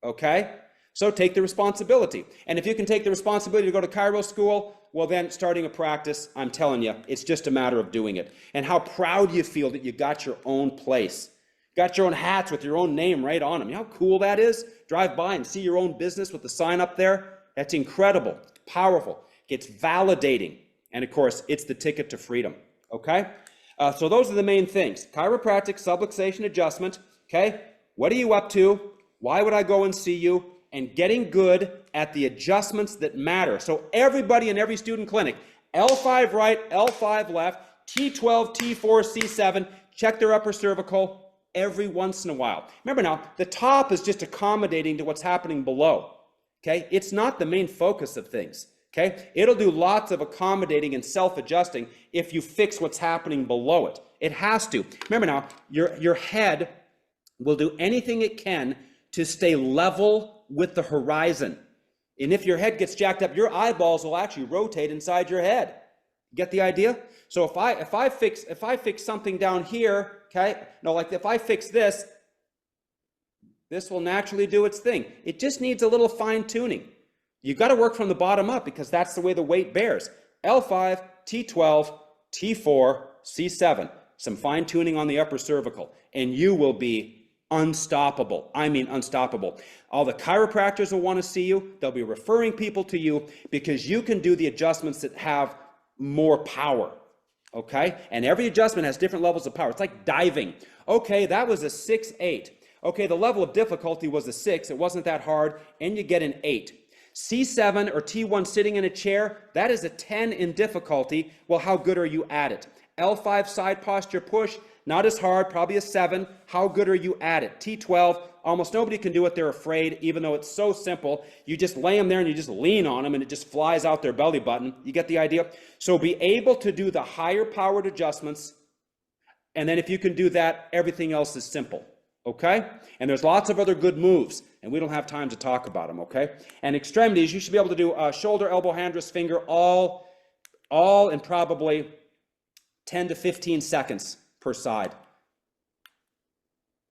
Okay? So take the responsibility. And if you can take the responsibility to go to chiro school, well then starting a practice, I'm telling you, it's just a matter of doing it. And how proud you feel that you got your own place. Got your own hats with your own name right on them. You know how cool that is? Drive by and see your own business with the sign up there. That's incredible, powerful. It's validating. And of course, it's the ticket to freedom. Okay? So those are the main things. Chiropractic, subluxation adjustment. Okay? What are you up to? Why would I go and see you? And getting good at the adjustments that matter. So everybody in every student clinic, L5 right, L5 left, T12, T4, C7, check their upper cervical every once in a while. Remember now, the top is just accommodating to what's happening below. Okay? It's not the main focus of things. Okay? It'll do lots of accommodating and self-adjusting if you fix what's happening below it. It has to. Remember now, your head will do anything it can to stay level with the horizon. And if your head gets jacked up, your eyeballs will actually rotate inside your head. Get the idea? So if I fix something down here, okay? No, like if I fix this, this will naturally do its thing. It just needs a little fine tuning. You've got to work from the bottom up because that's the way the weight bears. L5, T12, T4, C7. Some fine tuning on the upper cervical, and you will be unstoppable. I mean unstoppable. All the chiropractors will want to see you. They'll be referring people to you because you can do the adjustments that have more power. Okay? And every adjustment has different levels of power. It's like diving. Okay, that was a 6-8. Okay, the level of difficulty was a 6. It wasn't that hard, and you get an 8. C7 or T1 sitting in a chair, that is a 10 in difficulty. Well, how good are you at it? L5 side posture push, not as hard, probably a 7. How good are you at it? T12, almost nobody can do it. They're afraid, even though it's so simple. You just lay them there and you just lean on them and it just flies out their belly button. You get the idea? So be able to do the higher powered adjustments. And then if you can do that, everything else is simple. Okay? And there's lots of other good moves, and we don't have time to talk about them, okay? And extremities, you should be able to do shoulder, elbow, hand, wrist, finger, all in probably 10 to 15 seconds per side.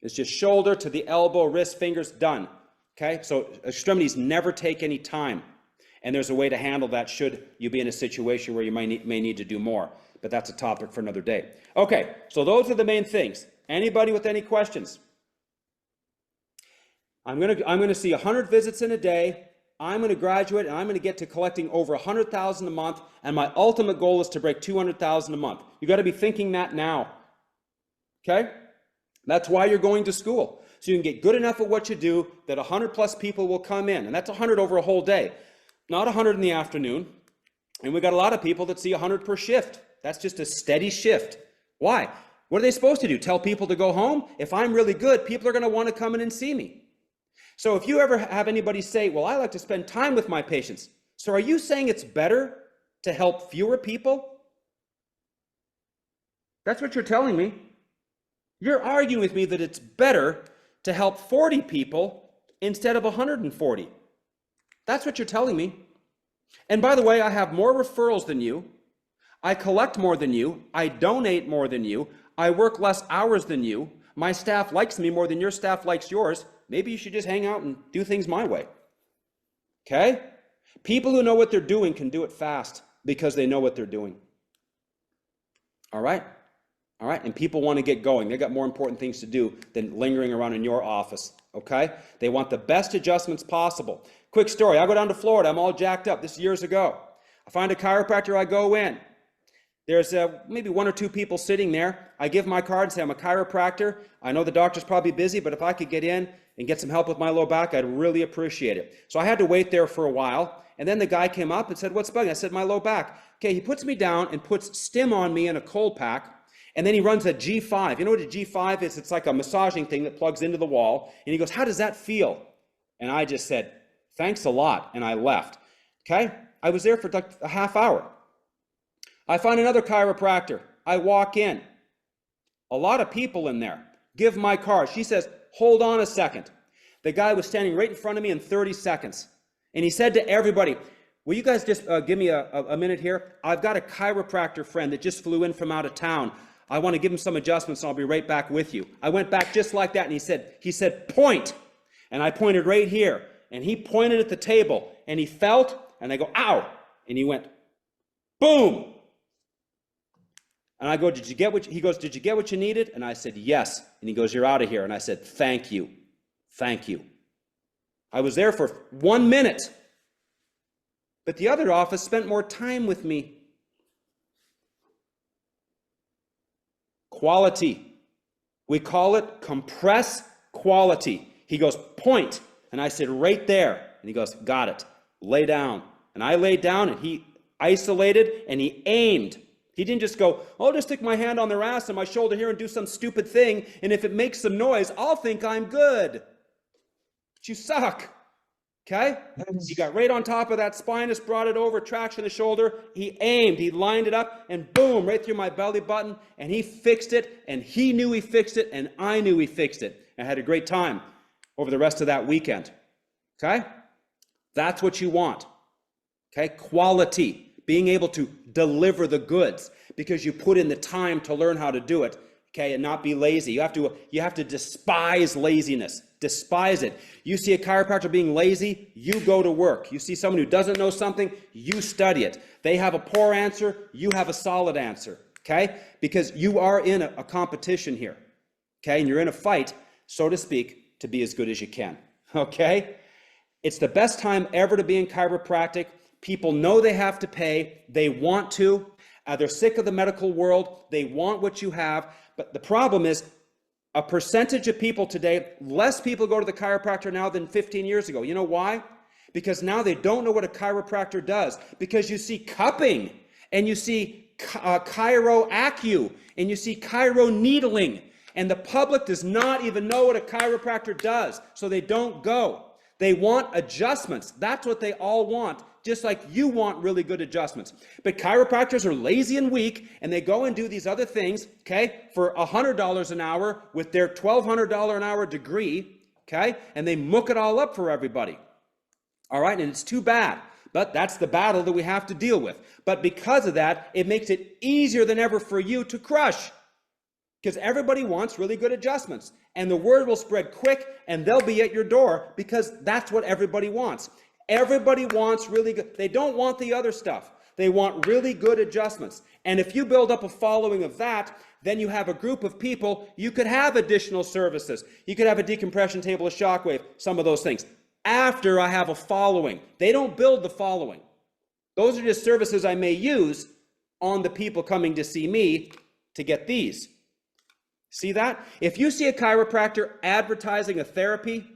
It's just shoulder to the elbow, wrist, fingers, done. Okay? So extremities never take any time. And there's a way to handle that should you be in a situation where you may need to do more. But that's a topic for another day. Okay, so those are the main things. Anybody with any questions? I'm gonna see 100 visits in a day. I'm gonna graduate and I'm gonna get to collecting over 100,000 a month, and my ultimate goal is to break 200,000 a month. You gotta be thinking that now. Okay? That's why you're going to school. So you can get good enough at what you do that 100 plus people will come in, and that's 100 over a whole day. Not 100 in the afternoon. And we got a lot of people that see 100 per shift. That's just a steady shift. Why? What are they supposed to do? Tell people to go home? If I'm really good, people are gonna wanna come in and see me. So if you ever have anybody say, well, I like to spend time with my patients. So are you saying it's better to help fewer people? That's what you're telling me. You're arguing with me that it's better to help 40 people instead of 140. That's what you're telling me. And by the way, I have more referrals than you. I collect more than you. I donate more than you. I work less hours than you. My staff likes me more than your staff likes yours. Maybe you should just hang out and do things my way. Okay? People who know what they're doing can do it fast because they know what they're doing. All right? All right? And people want to get going. They got more important things to do than lingering around in your office. Okay? They want the best adjustments possible. Quick story. I go down to Florida. I'm all jacked up. This is years ago. I find a chiropractor. I go in. There's maybe 1 or 2 people sitting there. I give my card and say, I'm a chiropractor. I know the doctor's probably busy, but if I could get in and get some help with my low back, I'd really appreciate it. So I had to wait there for a while. And then the guy came up and said, what's bugging? I said, my low back. Okay, he puts me down and puts stim on me in a cold pack. And then he runs a G5. You know what a G5 is? It's like a massaging thing that plugs into the wall. And he goes, how does that feel? And I just said, thanks a lot. And I left. Okay? I was there for like a half hour. I find another chiropractor. I walk in. A lot of people in there. Give my card. She says, hold on a second. The guy was standing right in front of me in 30 seconds. And he said to everybody, will you guys just give me a minute here? I've got a chiropractor friend that just flew in from out of town. I want to give him some adjustments and I'll be right back with you. I went back just like that and he said, point. And I pointed right here. And he pointed at the table and he felt, and I go, ow. And he went, boom. And I go, did you get what, he goes, did you get what you needed? And I said, yes. And he goes, you're out of here. And I said, thank you. Thank you. I was there for 1 minute. But the other office spent more time with me. Quality. We call it compress quality. He goes, point. And I said, right there. And he goes, got it. Lay down. And I laid down and he isolated and he aimed. He didn't just go, I'll just stick my hand on their ass and my shoulder here and do some stupid thing, and if it makes some noise, I'll think I'm good. But you suck. Okay? He got right on top of that spinous, brought it over, traction the shoulder. He aimed, he lined it up, and boom, right through my belly button, and he fixed it, and he knew he fixed it, and I knew he fixed it. I had a great time over the rest of that weekend. Okay? That's what you want. Okay? Quality. Being able to deliver the goods because you put in the time to learn how to do it, okay, and not be lazy. You have to despise laziness. Despise it. You see a chiropractor being lazy, you go to work. You see someone who doesn't know something, you study it. They have a poor answer, you have a solid answer, okay? Because you are in a competition here, okay? And you're in a fight, so to speak, to be as good as you can, okay? It's the best time ever to be in chiropractic. People know they have to pay. They want to. They're sick of the medical world. They want what you have. But the problem is a percentage of people today, less people go to the chiropractor now than 15 years ago. You know why? Because now they don't know what a chiropractor does. Because you see cupping and you see chiro acu and you see chiro needling. And the public does not even know what a chiropractor does. So they don't go. They want adjustments. That's what they all want. Just like you want really good adjustments. But chiropractors are lazy and weak, and they go and do these other things, okay, for $100 an hour with their $1,200 an hour degree, okay, and they muck it all up for everybody. All right, and it's too bad. But that's the battle that we have to deal with. But because of that, it makes it easier than ever for you to crush. Because everybody wants really good adjustments. And the word will spread quick, and they'll be at your door because that's what everybody wants. Everybody wants really good. They don't want the other stuff. They want really good adjustments. And if you build up a following of that, then you have a group of people. You could have additional services. You could have a decompression table, a shockwave, some of those things. After I have a following. They don't build the following. Those are just services I may use on the people coming to see me to get these. See that? If you see a chiropractor advertising a therapy,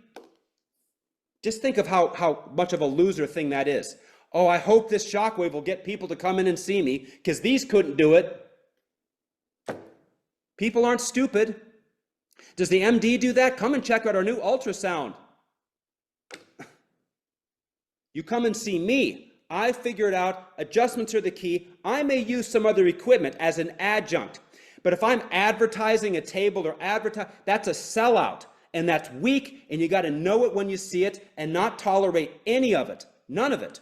just think of how much of a loser thing that is. Oh, I hope this shockwave will get people to come in and see me because these couldn't do it. People aren't stupid. Does the MD do that? Come and check out our new ultrasound. You come and see me. I figured out adjustments are the key. I may use some other equipment as an adjunct. But if I'm advertising a table or that's a sellout. And that's weak, and you got to know it when you see it and not tolerate any of it. None of it.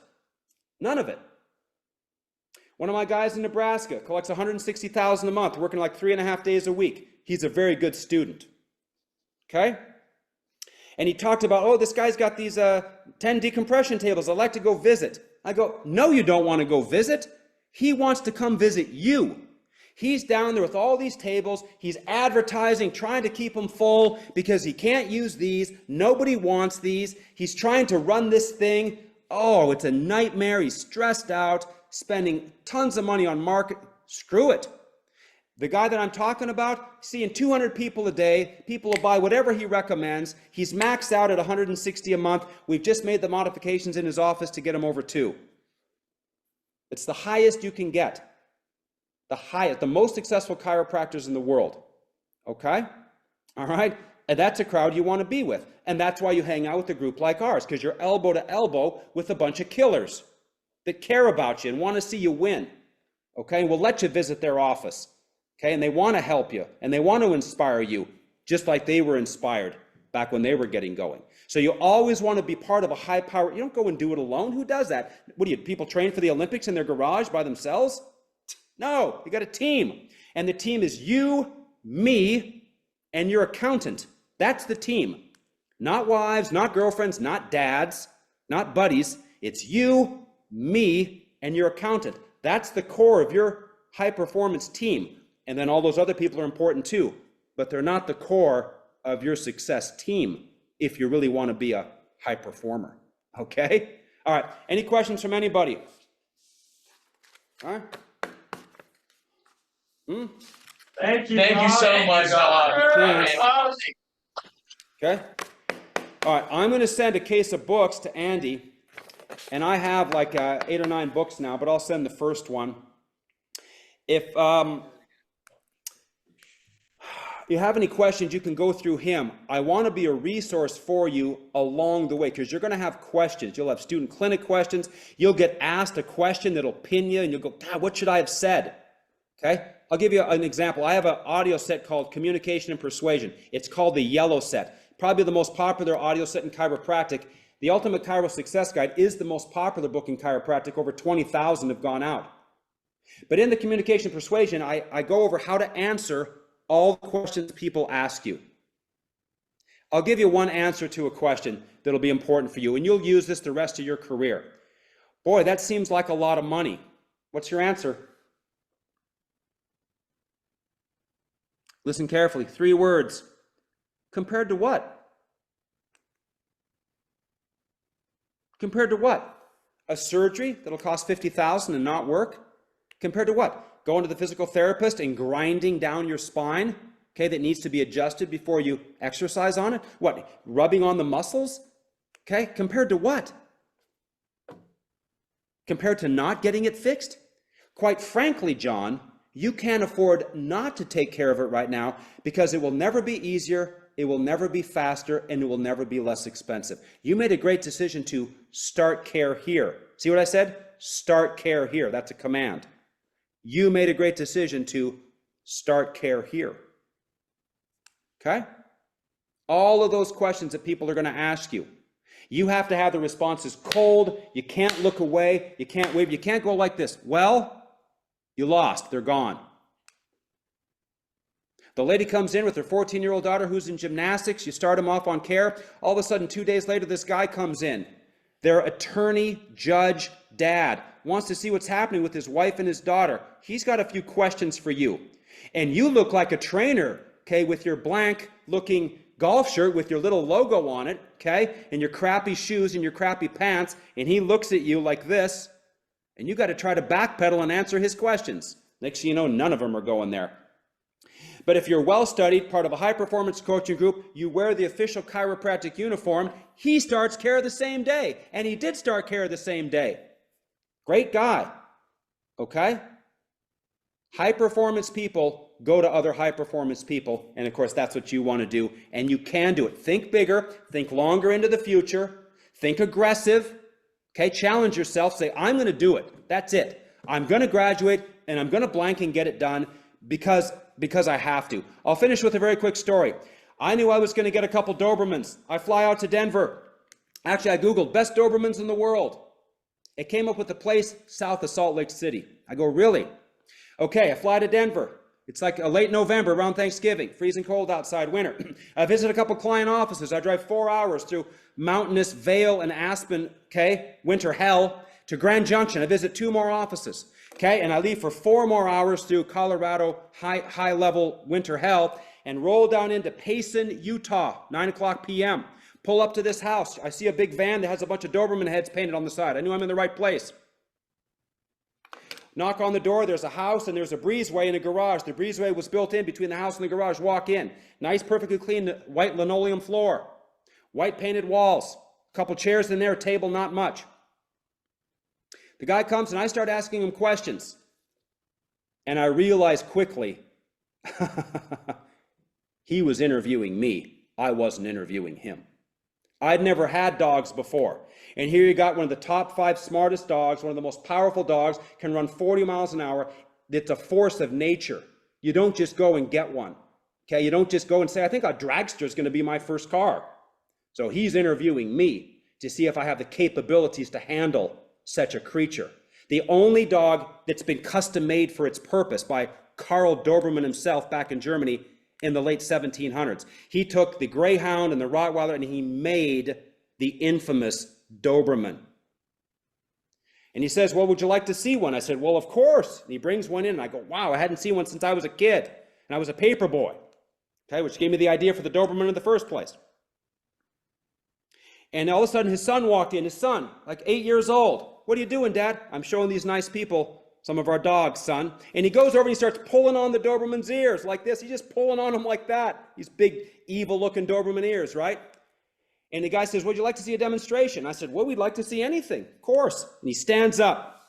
None of it. One of my guys in Nebraska collects $160,000 a month, working like 3.5 days a week. He's a very good student. Okay? And he talked about, oh, this guy's got these 10 decompression tables. I'd like to go visit. I go, no, you don't want to go visit. He wants to come visit you. He's down there with all these tables. He's advertising, trying to keep them full because he can't use these. Nobody wants these. He's trying to run this thing. Oh, it's a nightmare. He's stressed out, spending tons of money on market. Screw it. The guy that I'm talking about, seeing 200 people a day. People will buy whatever he recommends. He's maxed out at $160 a month. We've just made the modifications in his office to get him over 2. It's the highest you can get. The highest, the most successful chiropractors in the world. Okay? All right? And that's a crowd you want to be with. And that's why you hang out with a group like ours, because you're elbow to elbow with a bunch of killers that care about you and want to see you win. Okay? And we'll let you visit their office. Okay? And they want to help you and they want to inspire you, just like they were inspired back when they were getting going. So you always want to be part of a high power. You don't go and do it alone. Who does that? What do you, people train for the Olympics in their garage by themselves? No, you got a team. And the team is you, me, and your accountant. That's the team. Not wives, not girlfriends, not dads, not buddies. It's you, me, and your accountant. That's the core of your high performance team. And then all those other people are important too, but they're not the core of your success team if you really want to be a high performer. Okay? All right. Any questions from anybody? All right. Thank you. Thank you so much. Okay. All right. I'm going to send a case of books to Andy, and I have like 8 or 9 books now, but I'll send the first one. If you have any questions, you can go through him. I want to be a resource for you along the way because you're going to have questions. You'll have student clinic questions. You'll get asked a question that'll pin you, and you'll go, God, what should I have said? Okay. I'll give you an example. I have an audio set called Communication and Persuasion. It's called the Yellow Set. Probably the most popular audio set in chiropractic. The Ultimate Chiro Success Guide is the most popular book in chiropractic. Over 20,000 have gone out. But in the Communication and Persuasion, I go over how to answer all the questions people ask you. I'll give you one answer to a question that'll be important for you, and you'll use this the rest of your career. Boy, that seems like a lot of money. What's your answer? Listen carefully. 3 words. Compared to what? Compared to what? A surgery that'll cost $50,000 and not work? Compared to what? Going to the physical therapist and grinding down your spine, okay, that needs to be adjusted before you exercise on it? What? Rubbing on the muscles? Okay, compared to what? Compared to not getting it fixed? Quite frankly, John, you can't afford not to take care of it right now because it will never be easier, it will never be faster, and it will never be less expensive. You made a great decision to start care here. See what I said? Start care here. That's a command. You made a great decision to start care here. Okay? All of those questions that people are going to ask you. You have to have the responses cold. You can't look away. You can't wave. You can't go like this. Well, you lost. They're gone. The lady comes in with her 14-year-old daughter who's in gymnastics. You start them off on care. All of a sudden, 2 days later, this guy comes in. Their attorney, judge, dad wants to see what's happening with his wife and his daughter. He's got a few questions for you. And you look like a trainer, okay, with your blank looking golf shirt with your little logo on it, okay, and your crappy shoes and your crappy pants, and he looks at you like this, and you got to try to backpedal and answer his questions. Next thing you know, none of them are going there. But if you're well-studied, part of a high-performance coaching group, you wear the official chiropractic uniform, he starts care the same day, and he did start care the same day. Great guy, okay? High-performance people go to other high-performance people, and of course that's what you want to do, and you can do it. Think bigger, think longer into the future, think aggressive, okay? Challenge yourself, say, I'm going to do it. That's it. I'm going to graduate, and I'm going to blank and get it done because I have to. I'll finish with a very quick story. I knew I was going to get a couple Dobermans. I fly out to Denver. Actually, I Googled best Dobermans in the world. It came up with a place south of Salt Lake City. I go, really? Okay, I fly to Denver. It's like a late November around Thanksgiving, freezing cold outside, winter. I visit a couple client offices. I drive 4 hours through mountainous Vail and Aspen, okay, winter hell, to Grand Junction. I visit 2 more offices, okay, and I leave for 4 more hours through Colorado high-level winter hell and roll down into Payson, Utah, 9 o'clock p.m. Pull up to this house. I see a big van that has a bunch of Doberman heads painted on the side. I knew I'm in the right place. Knock on the door, there's a house and there's a breezeway and a garage. The breezeway was built in between the house and the garage. Walk in. Nice, perfectly clean white linoleum floor. White painted walls. A couple chairs in there, a table, not much. The guy comes and I start asking him questions. And I realize quickly, he was interviewing me. I wasn't interviewing him. I'd never had dogs before. And here you got one of the top 5 smartest dogs, one of the most powerful dogs, can run 40 miles an hour. It's a force of nature. You don't just go and get one. Okay, you don't just go and say, I think a dragster is going to be my first car. So he's interviewing me to see if I have the capabilities to handle such a creature. The only dog that's been custom made for its purpose by Karl Dobermann himself back in Germany in the late 1700s. He took the Greyhound and the Rottweiler and he made the infamous Doberman. And he says, well, would you like to see one? I said, well, of course. And he brings one in and I go, wow, I hadn't seen one since I was a kid. And I was a paper boy, okay, which gave me the idea for the Doberman in the first place. And all of a sudden his son walked in, his son, like 8 years old. What are you doing, Dad? I'm showing these nice people some of our dogs, son. And he goes over and he starts pulling on the Doberman's ears like this. He's just pulling on them like that. These big, evil-looking Doberman ears, right? And the guy says, would you like to see a demonstration? I said, well, we'd like to see anything, of course. And he stands up.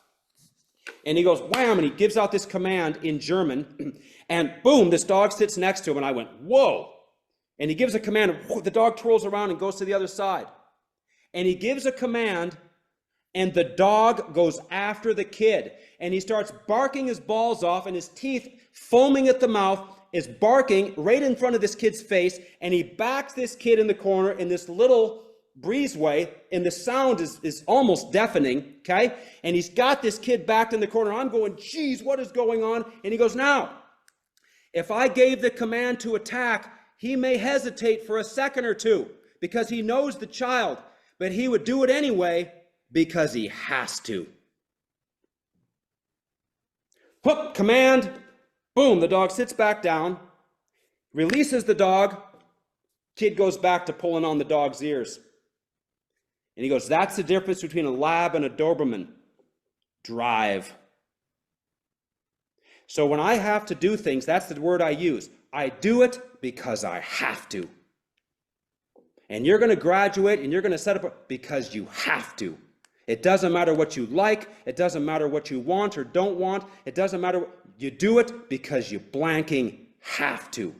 And he goes, wham, and he gives out this command in German. And boom, this dog sits next to him. And I went, whoa. And he gives a command. And the dog twirls around and goes to the other side. And he gives a command. And the dog goes after the kid. And he starts barking his balls off, and his teeth foaming at the mouth, is barking right in front of this kid's face, and he backs this kid in the corner in this little breezeway, and the sound is almost deafening, okay? And he's got this kid backed in the corner. I'm going, geez, what is going on? And he goes, now, if I gave the command to attack, he may hesitate for a second or two because he knows the child, but he would do it anyway because he has to. Hook, command, boom, the dog sits back down, releases the dog, kid goes back to pulling on the dog's ears. And he goes, that's the difference between a lab and a Doberman. Drive. So when I have to do things, that's the word I use. I do it because I have to. And you're going to graduate and you're going to set up because you have to. It doesn't matter what you like. It doesn't matter what you want or don't want. It doesn't matter. You do it because you blanking have to.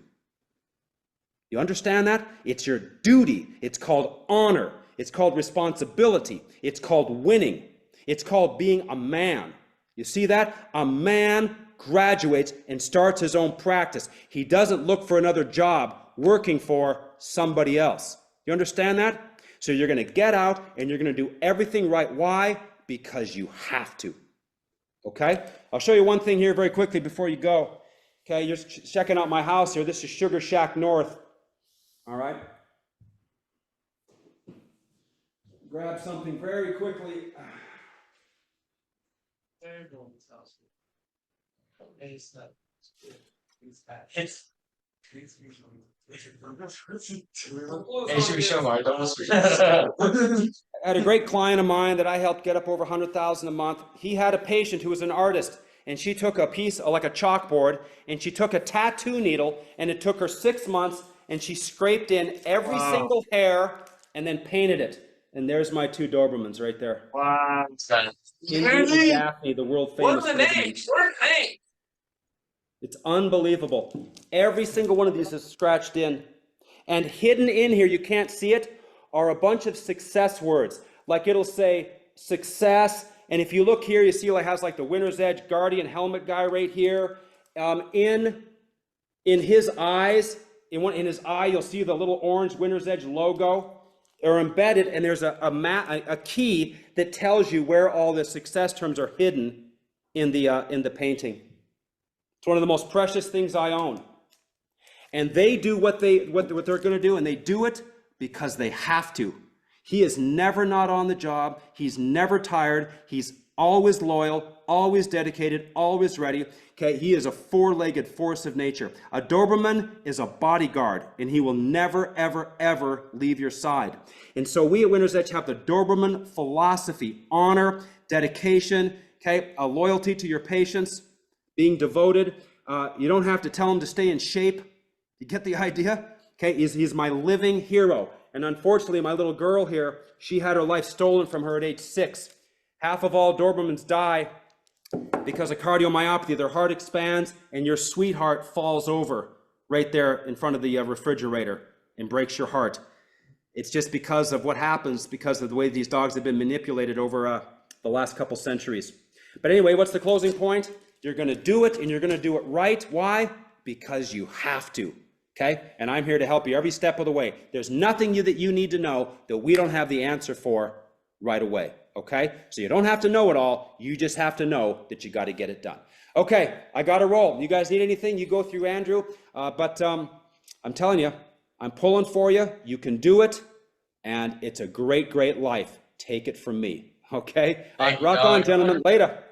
You understand that? It's your duty. It's called honor. It's called responsibility. It's called winning. It's called being a man. You see that? A man graduates and starts his own practice. He doesn't look for another job working for somebody else. You understand that? So you're going to get out and you're going to do everything right. Why? Because you have to. Okay? I'll show you one thing here very quickly before you go. Okay, you're checking out my house here. This is Sugar Shack North. All right? grab something very quickly. Hey, should we show Mario? I had a great client of mine that I helped get up over 100,000 a month. He had a patient who was an artist, and she took a piece, like a chalkboard, and she took a tattoo needle, and it took her 6 months, and she scraped in every single hair and then painted it. And there's my two Dobermans right there. Wow. Indy and Daphne, the world famous What's the name? Dobermans. What's the name? It's unbelievable. Every single one of these is scratched in. And hidden in here, you can't see it, are a bunch of success words. Like it'll say success, and if you look here, you see it has like the Winner's Edge Guardian helmet guy right here. In his eyes, in his eye, you'll see the little orange Winner's Edge logo are embedded, and there's a key that tells you where all the success terms are hidden in the painting. It's one of the most precious things I own. And they do what they're going to do, and they do it because they have to. He is never not on the job. He's never tired. He's always loyal, always dedicated, always ready. Okay, he is a four-legged force of nature. A Doberman is a bodyguard, and he will never, ever, ever leave your side. And so we at Winner's Edge have the Doberman philosophy: honor, dedication, okay, a loyalty to your patients, being devoted. You don't have to tell him to stay in shape. You get the idea? Okay, he's my living hero. And unfortunately, my little girl here, she had her life stolen from her at age 6. Half of all Dobermans die because of cardiomyopathy. Their heart expands and your sweetheart falls over right there in front of the refrigerator and breaks your heart. It's just because of what happens, because of the way these dogs have been manipulated over the last couple centuries. But anyway, what's the closing point? You're going to do it, and you're going to do it right. Why? Because you have to. Okay? And I'm here to help you every step of the way. There's nothing that you need to know that we don't have the answer for right away. Okay? So you don't have to know it all. You just have to know that you got to get it done. Okay, I got to roll. You guys need anything? You go through Andrew. But I'm telling you, I'm pulling for you. You can do it. And it's a great, great life. Take it from me. Okay? Rock on, gentlemen. Later.